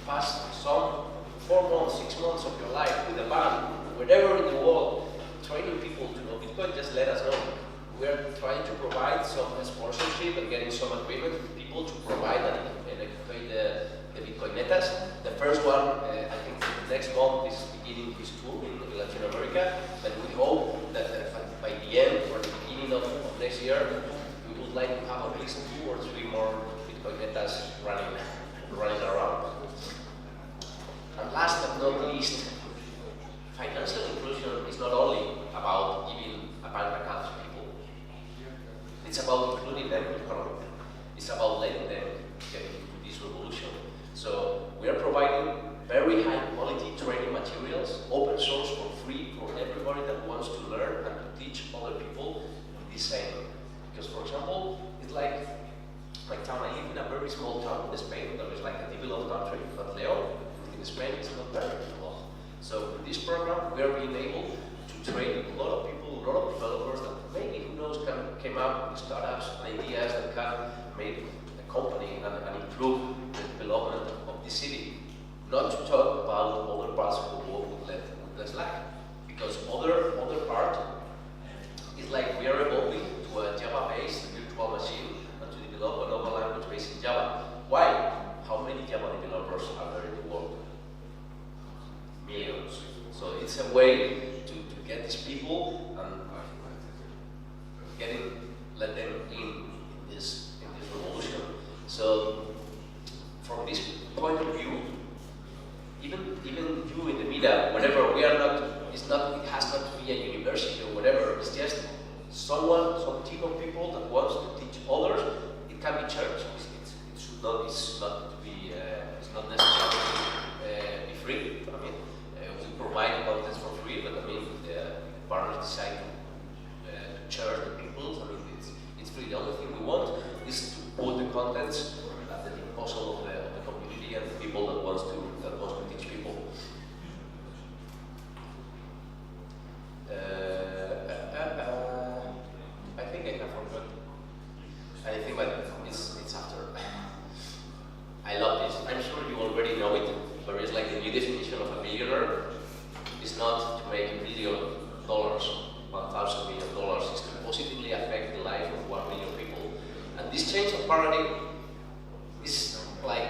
pass some 4 months, 6 months of your life with a van, wherever in the world, training people to know Bitcoin, just let us know. We're trying to provide some sponsorship and getting some agreement with people to provide and activate the Bitcoinetas. The first one, I think the next month is beginning his tour in Latin America, and we hope that by the end or the beginning of next year, we would like to have at least 2 or 3 more Bitcoinetas running around. And last but not least, financial inclusion is not only about giving a bank account to people. It's about including them in the economy. It's about letting them get into this revolution. So we are providing very high quality training materials, open source for free for everybody that wants to learn and to teach other people the same. Because for example, it's like my town, I live in a very small town in Spain that is like a developed country, but León in Spain is not very developed. So in this program, we are being able to train a lot of people, a lot of developers that maybe, who knows, came up with startups and ideas that can make a company and improve the development of the city. Not to talk about other parts of the world with less lag. Because other part is like we are evolving to a Java-based virtual machine and to develop another language based in Java. Why? How many Java developers are there in the world? Millions. So it's a way to get these people and let them in this revolution. So from this point of view, even you in the Meetup, whatever, we are not, it has not to be a university or whatever, it's just some team of people that wants to teach others. It can be church. It's not necessarily be free. I mean, we provide content for free, but I mean, the partners decide to charge the people. I mean, it's free. The only thing we want is to put the contents at the disposal of the community and the people that wants to teach people. I think I have forgotten anything, but it's after. I love this. I'm sure you already know it, but it's like the new definition of a millionaire is not to make $1 billion, $1,000 million, is to positively affect the life of 1 million people. And this change of paradigm is like,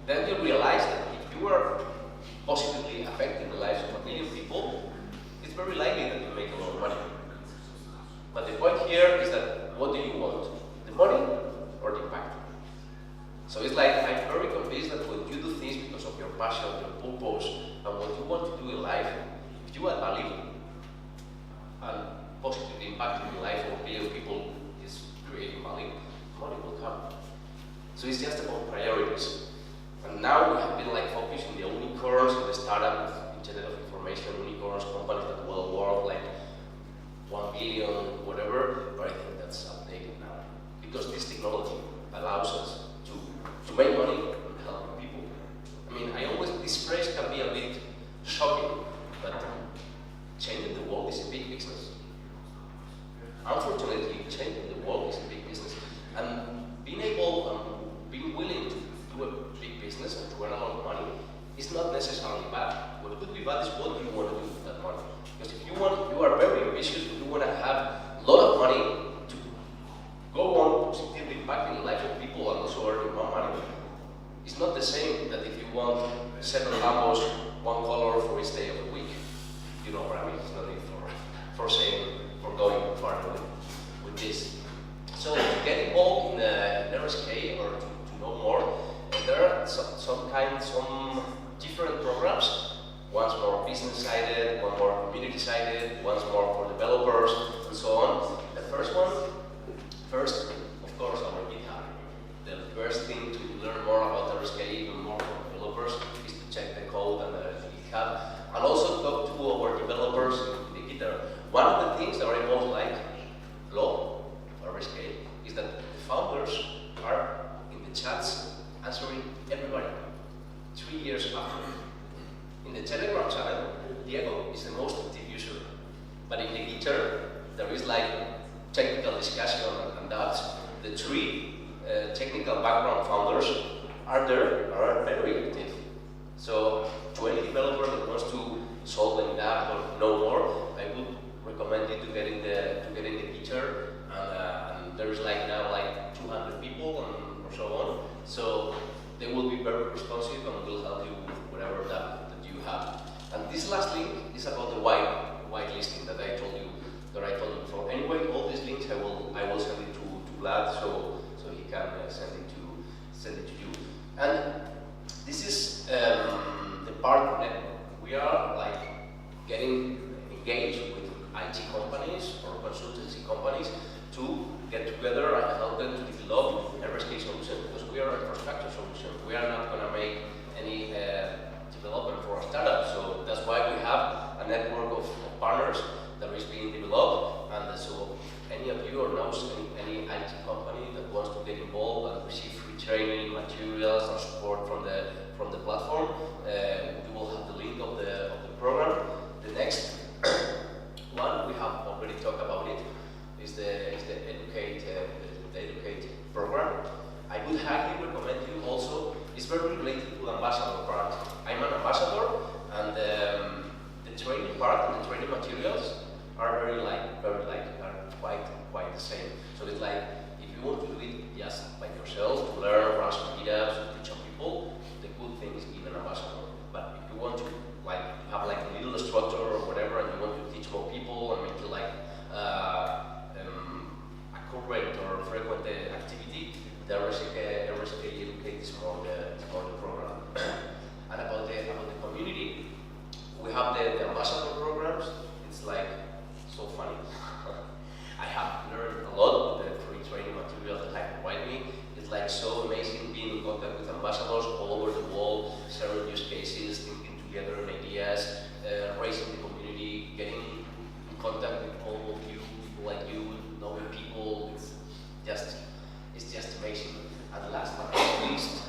then you realize that if you are positively affecting the lives of 1 million people, it's very likely that you make a lot of money. But the point here is that what do you want? The money or the impact? So it's like, I'm very convinced that when you do things because of your passion, your purpose, and what you want to do in life, if you add value and positively impacting the life of 1 billion people is creating value, money will come. So it's just about priorities. And now we have been like focused on the unicorns and the startup Internet of Information, unicorns, companies that will worth like 1 billion, whatever, but I think that's outdated now. Because this technology allows us to make money and help people. I mean, this phrase can be a bit shocking, but changing the world is a big business. Unfortunately, changing the world is a big business. And being willing to do a big business and to earn a lot of money is not necessarily bad. What could be bad is what you want to do with that money. Because if you are very ambitious, you want to have a lot of money to go on positively impacting the lives of people and also earning more money. It's not the same that if you want 7 Lambos, 1 color for each day of the week. You know what I mean? It's not for going further with this. So to get involved in RSK or to know decided, one's more for developers, and so on. The first, of course, our GitHub. The first thing to learn more about RSK, even more for developers, is to check the code and the GitHub, and also talk to our developers in the GitHub. One of the things that I most like a lot of RSK is that the founders are in the chats answering everybody 3 years after. In the Telegram channel, Diego is the most active user, but in the GitHub, there is like technical discussion and that. The 3 technical background founders are very active. So to any developer that wants to solve an app or know more, I would recommend you to get in the GitHub. And there is like now like 200 people or so on. So they will be very responsive and will help you with whatever that you have. And this last link is about the white listing that I told you before. Anyway, all these links I will send it to Vlad so he can send it to you. And this is the partner network. We are like getting engaged with IT companies or consultancy companies to get together and help them to develop RSK solutions, because we are an infrastructure solution. We are not going to make any development for a startup. So that's why we have a network of partners that is being developed. And so if any of you or knows any IT company that wants to get involved and receive free training, materials, and support from the platform, you will have the link of the program. The next one, we have already talked about it, is the Educate program. I would highly recommend you also. It's very related to the ambassador part. I'm an ambassador, and the training part and the training materials are are quite the same. So it's like if you want to do it just by yourself, to learn, run some meetups, to teach some people, the good thing is being an ambassador. But if you want to have like a little structure or whatever, and you want to teach more people and make it like a current or frequent activity, the RSK Educate is more the program. And about the community, we have the ambassador programs. It's like so funny. I have learned a lot with the free training material that I provide me. It's like so amazing being in contact with ambassadors all over the world, sharing use cases, thinking together on ideas, raising the community, getting in contact with all of you, people like you, knowing people. It's just amazing. And last but not least,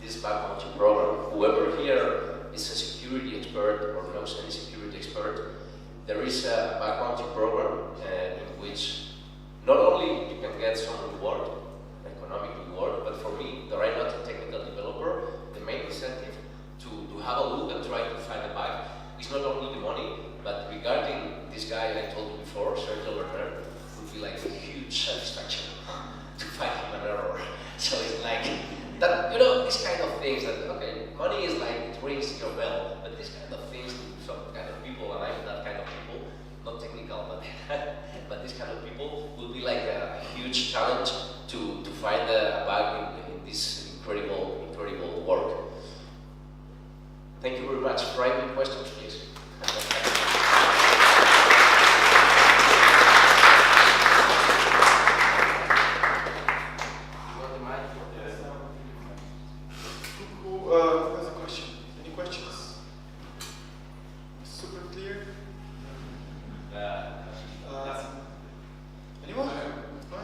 this background program. Whoever here is a security expert or knows any security expert, there is a background program in which not only you can get some reward, economic reward, but for me, that I'm not a technical developer, the main incentive to have a look and try to find a bug is not only the money, but regarding this guy I told you before, Sergio Werner, would be like a huge satisfaction to find him an error. So it's like that, these kind of things that, okay, money is like, it rings your bell, but these kind of things to some kind of people, and I'm that kind of people, not technical, but but this kind of people will be like a huge challenge to find a bug in this incredible work. Thank you very much. Private questions, please. Who has a question? Any questions? Super clear? Anyone? No?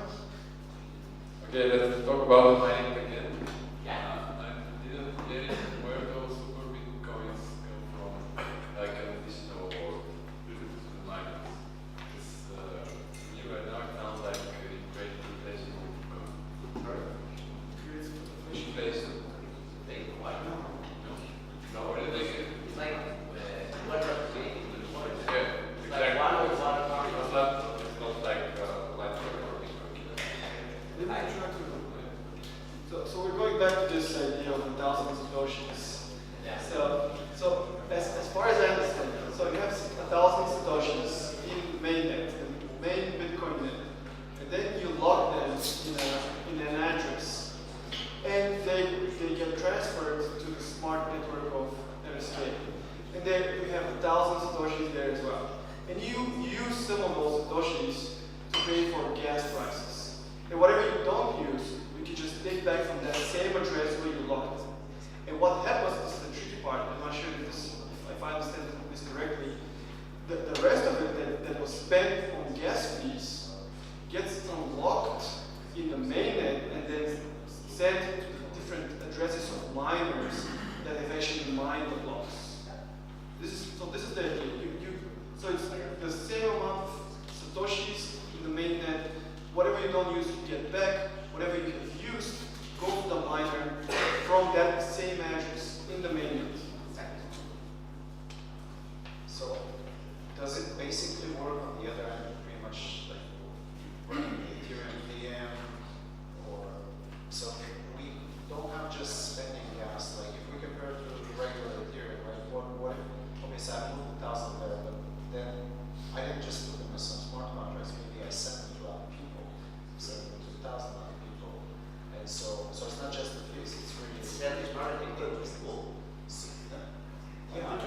Okay, let's talk about mining again. Yeah. I didn't get it where those super bitcoins come from, like an additional or miners. Because me right now it sounds like a great inflation will come. Inflation. Why not? No, where did they get it? It's like what are creating the water? Yeah, Like exactly. one It's not like Lightning or Bitcoin. So we're going back to this idea of the thousands of Satoshis. Yeah. So as far as I understand, so you have 1,000 Satoshis in mainnet, the main Bitcoin net, and then you lock them in an address, and they get transferred to the smart network of RSK. And then we have 1,000 Satoshis there as well. and you use some of those satoshis to pay for gas prices. And whatever you don't use, you can just take back from that same address where you locked. And what happens, this is the tricky part, I'm not sure if I understand this correctly, the rest of it that was spent on gas fees gets unlocked in the mainnet and then sent to different addresses of miners that eventually mine the blocks. This is the idea. So it's the same amount of satoshis in the mainnet. Whatever you don't use, you get back. Whatever you have used, go to the miner from that same address in the mainnet. So, does it basically work on the other end, pretty much like running the Ethereum VM, or so we don't have just spending gas. Like if we compare it to regular Ethereum, right? What if, okay, so I moved 1,000 there, but then I didn't just put them as some smart contracts. Maybe I sent them to other people, sent them to 1,000 other people, and so it's not just the fees. It's really That is part of the cool. yeah.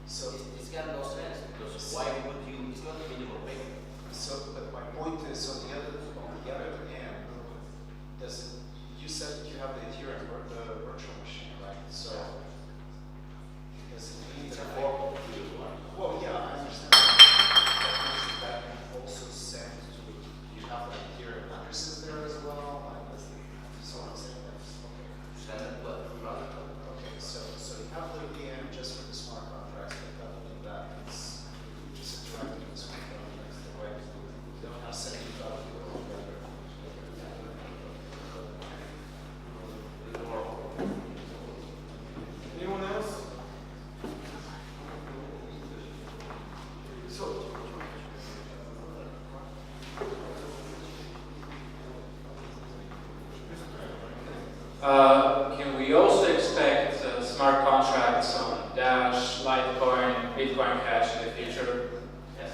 So It's got no sense because why would you? It's not a minimum payment. So, but my point is, on the other hand, does it, you said that you have the Ethereum, the virtual machine, right? So, does it mean that well, yeah, I understand. That means that also sent to, you have the Ethereum addresses there as well, like, so I'm saying that's, okay. Send it, but rather. Okay, so you have the VM just for the smart contracts, but other than that, it's just interacting with smart contracts, the way we don't have setting it up. Anyone else? So, Can we also expect smart contracts on Dash, Litecoin, Bitcoin Cash in the future? Yes.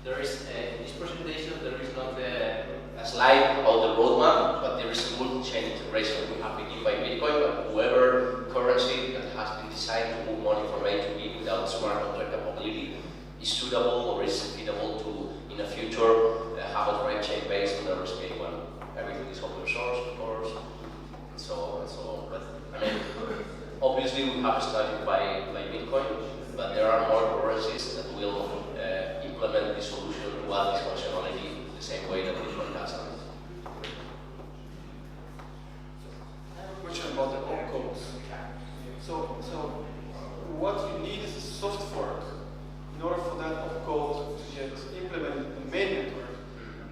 There is, in this presentation, there is not a slide about the roadmap, but there is a multi-chain integration. We have been given by Bitcoin, but whoever currency that has been designed to move money from A to B without smart contract capability is suitable or is feasible to, in the future, have a direct chain based on the RSK when everything is open source, of course, and so on and so on. But I mean, obviously we have started by Bitcoin, but there are more currencies that will implement this solution while this functionality the same way that Bitcoin does. question about the opcodes. So what you need is a soft fork in order for that opcode to get implemented in the main network,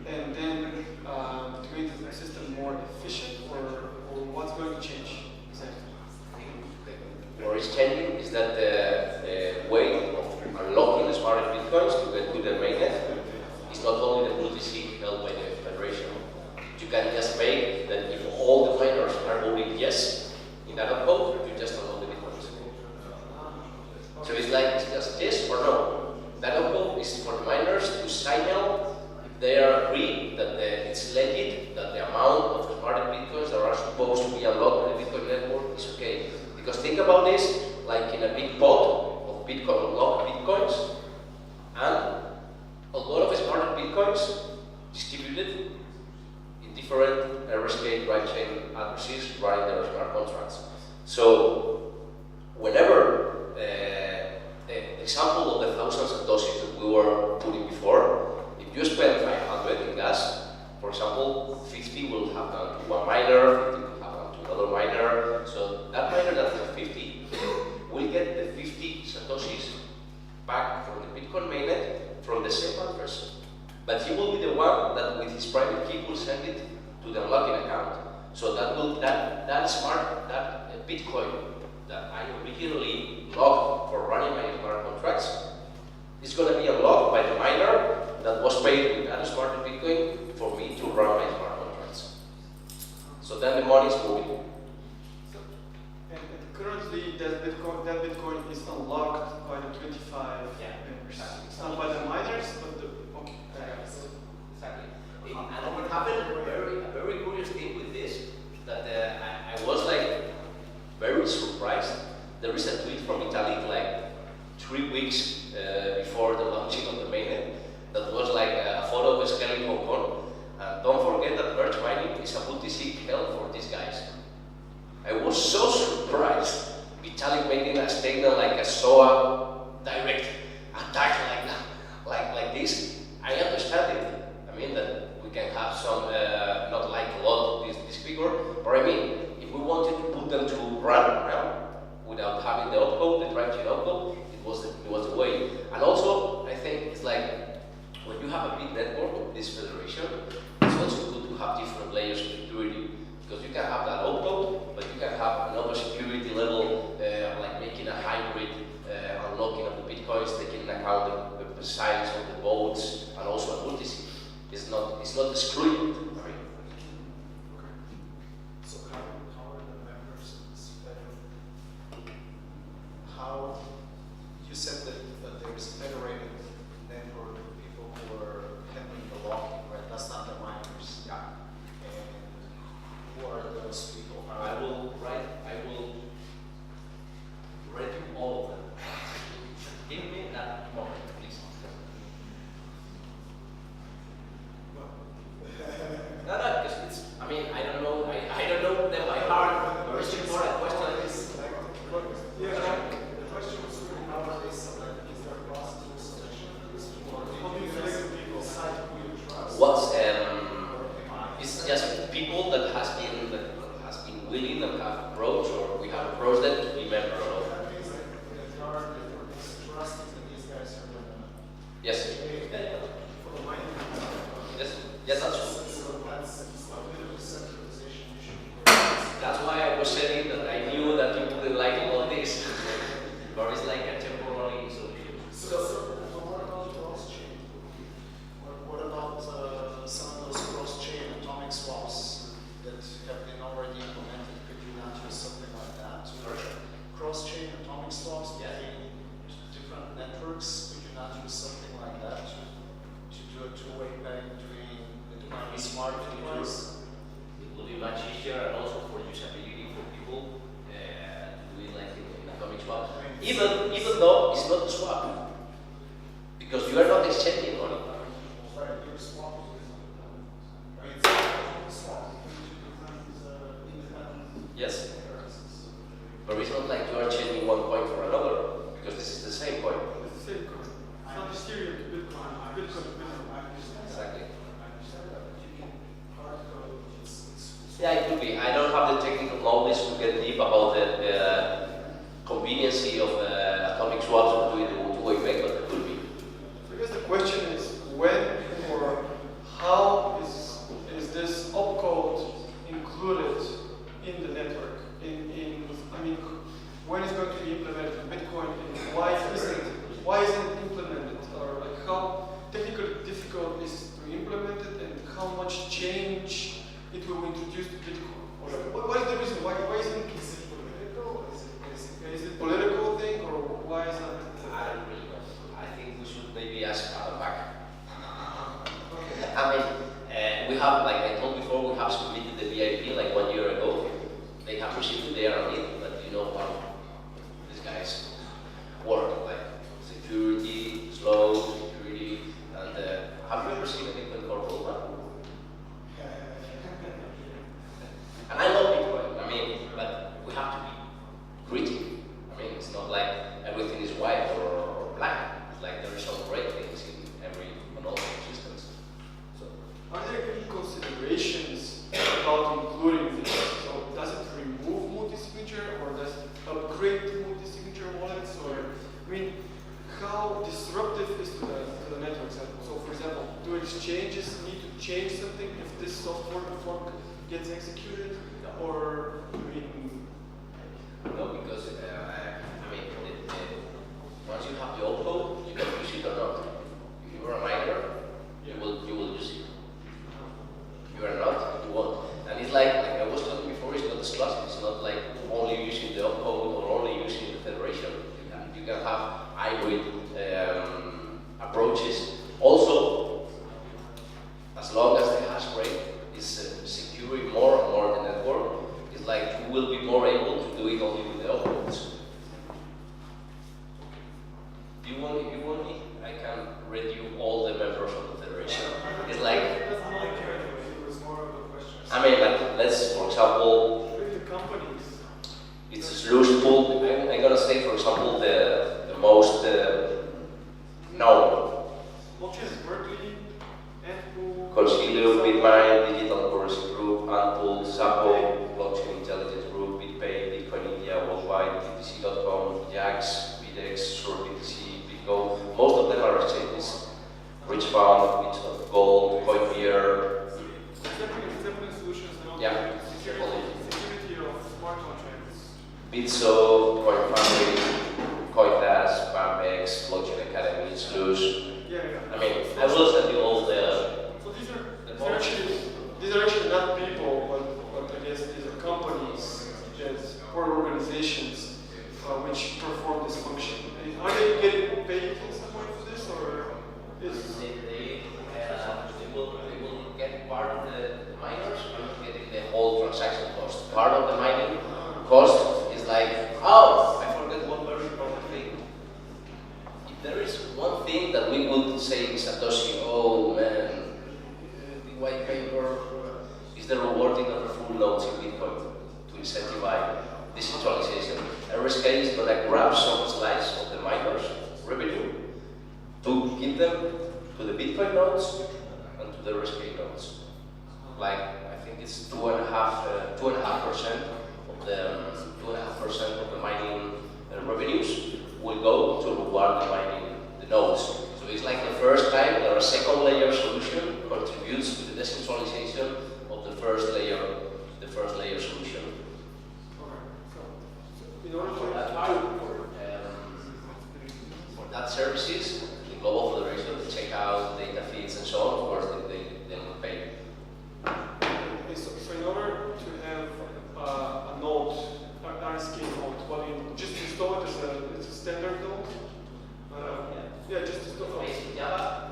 and then to make the system more efficient, or what's going to change exactly? What is changing is that the way of unlocking the smart bitcoins to get to the mainnet is not only the multi-sig held by the federation. You can just make that if all the miners are voting yes in that opcode, you just unlock the bitcoins. So it's like it's just yes or no. That opcode is for the miners to signal if they are agree that it's legit, that the amount of smart bitcoins that are supposed to be unlocked in the Bitcoin network is okay. Because think about this like in a big pot of Bitcoin unlocked bitcoins, and a lot of smart bitcoins distributed in different RSK right chain addresses running their smart contracts. So whenever the example of the thousands of doses that we were putting before, if you spend 500 in gas, for example, 50 will have gone to one miner, 50 will have gone to another miner. So that miner that has 50 will get the 50 satoshis back from the Bitcoin mainnet from the same address. But he will be the one that with his private key will send it to the unlocking account. So that Bitcoin that I originally locked for running my smart contracts is going to be unlocked by the miner that was paid with that smart Bitcoin for me to run my smart contracts. So then the money is moving. And currently, that Bitcoin is unlocked by the 25 members. It's not by the miners, but the okay. Exactly. And it happened a very curious thing with this, that I was like very surprised. There is a tweet from Italy like 3 weeks so direct attack like this, I understand it. I mean that we can have some, not like a lot this figure, but I mean, if we wanted to put them to run around without having the opcode, the drive chain opcode, it was the way. And also, I think it's like, when you have a big network of this federation, it's also good to have different layers of security. Because you can have that opcode, but you can have another security level, like making a hybrid unlocking of the bitcoins, taking into account the size of the votes, and also a multisig. It's not excluded. Right? Okay. So how are the members federated? How you said that there is a federated network of people who are handling the locking, right? That's not the miners. Yeah. Who are those people? I will read you all of them. Give me that moment, please. No, because it's, I mean, I don't know them by heart, but it's more a question. Yeah, The question was really how are they selected? Is there a process of selection of these people? Or how do you select the people? decide who you trust? What's it's just people that has been willing and have approached, or we have approached them to be member of. That means that there is trust that these guys are going to Yes. for the mining. Yes, that's true. So that's a bit of a centralization issue. That's why I was saying that I knew that you wouldn't like all this. But it's like a temporary solution. So what about cross-chain? What about some of those cross-chain atomic swaps that have been already implemented? Could you not use something like that? Cross-chain atomic swaps between different networks, could you not use something like that to do a two-way peg between the smart device? It will be much easier, and also for usability for people to do it like in atomic swap. Even though it's not a swap, because you are not exchanging money. Sorry, you're swapping. I mean, it's a swap between two different independent Yes. currencies. But it's not like you are changing one coin for another, because this is the same coin. It's the same coin. It's not Ethereum to Bitcoin, Bitcoin to Bitcoin. Exactly. I understand that, but you can hard code, it's Yeah, it could be. I don't have the technical knowledge to get deep about the conveniency of atomic swaps or doing the two-way peg, but it could be. So I guess the question is when or how is this opcode included in the network? I mean, when is going to be implemented in Bitcoin, and why isn't it implemented, or like how technically difficult is it to implement it, and how much change it will introduce to Bitcoin? Or like, what is the reason? Why isn't it? Is it political? Is it political thing, or why is that? I don't really know. I think we should maybe ask Adam back. I mean, we have, like I told before, we have submitted the VIP like 1 year ago. They have received it, they are on it, but you know how these guys work, like security, slow security, and have you ever seen anything called rollback? And I love Bitcoin, I mean, but we have to be gritty. I mean, it's not like everything is white or black. It's like there are some great things in all the systems. So, Are there any considerations about including this? So does it remove multi-signature, or does it upgrade to multi-signature wallets? Or I mean, how disruptive is to the network? So for example, do exchanges need to change something if this software fork gets executed? Or I mean, no, because I mean, once you have the opcode, you can use it or not. If you are a miner, you will use it. If you are not, you won't. And it's like I was talking before, it's not exclusive. It's not like only using the opcode or only using the federation. You can have hybrid approaches. Also, as long as the hash rate is securing more and more the network, it's like you will be more able to do it only with the opcodes. If you want me, I can read you all the members of the federation. It's like, It was more of a question. I mean, like, let's, for example, with the companies, it's a sluice pool. I'm gonna say, for example, the BitX, Sure BTC, BitGo. Most of them are exchanges. Rich Fund, Gold, Coinbeer. Stepping solutions and all Yeah. security of smart contracts. Bitso, CoinFoundry, CoinDash, BAMX, Blockchain Academy, Slush. Yeah. I mean, I will send you all the. So these are actually not people, but I guess these are companies, or organizations, which perform this function. And are they getting paid in some way for this, or is? They will get part of the miners, not getting the whole transaction cost. Part of the mining cost is like, oh, I forgot one very important thing. If there is one thing that we would say in Satoshi, oh man, the white paper is the rewarding of the full nodes in Bitcoin to incentivize decentralization. RSK is going to grab some slice of the miners' revenue to give them to the Bitcoin nodes and to the RSK nodes. Like, I think it's 2.5% of the mining revenues will go to reward the nodes. So it's like the first time that a second layer solution contributes to the decentralization of the first layer solution. In order For that part, for that services, the global federation, the checkout, data feeds, and so on, of course, they will pay. Okay, so in order to have a node, an RSK node, what do you just install it as a standard node? Yeah, just install it.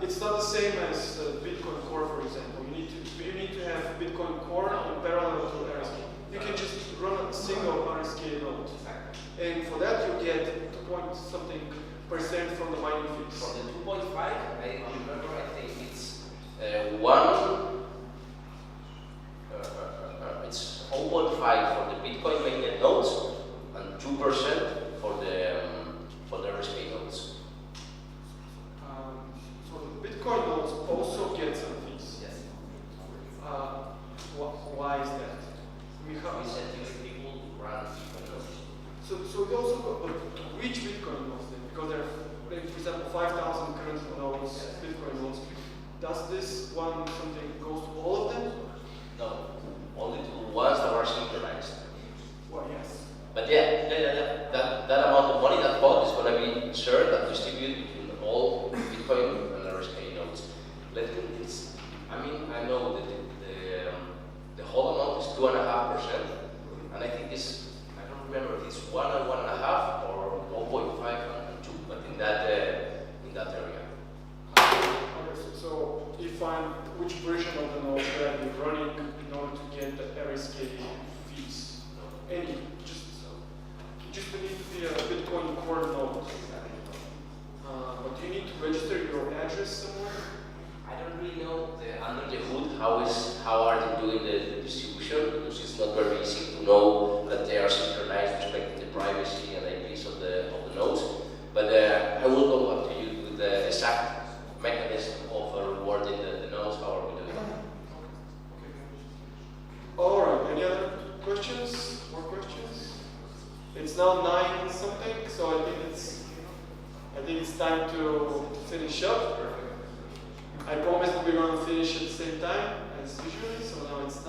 It's not the same as Bitcoin Core, for example. You need to have Bitcoin Core in parallel to RSK. You can just run a single RSK node. And for that you get 2.something% from the mining fees. From the 2.5, I remember, I think it's it's 0.5 for the Bitcoin mainnet nodes and 2% for the RSK nodes. So the Bitcoin nodes also get some fees. Yes. Why is that? We incentivize people to run Bitcoin nodes. So we also but which Bitcoin nodes then? Because there are, for example, 5,000 current nodes, Bitcoin nodes. Does this one something goes to all of them? No, only to the ones that are synchronized. Well, yes. But yeah, that amount of money, that pot is going to be shared and distributed between all Bitcoin and RSK nodes. I know that the whole amount is 2.5%, and I think this, I don't remember if it's 1 and 1.5 or 0.5 and 2, but in that area. Okay, so if which version of the node should I be running in order to get the RSK fees? Any, just need to be a Bitcoin Core node. But you need to register your address somewhere. I don't really know under the hood how are they doing the distribution, because it's not very easy to know that they are synchronized respecting the privacy and IPs of the nodes. But I will go up to you with the exact mechanism of rewarding the nodes. How are we doing? All right. Any other questions? More questions? It's now 9 something, so I think it's time to finish up. I promised that we're going to finish at the same time as usually, so now it's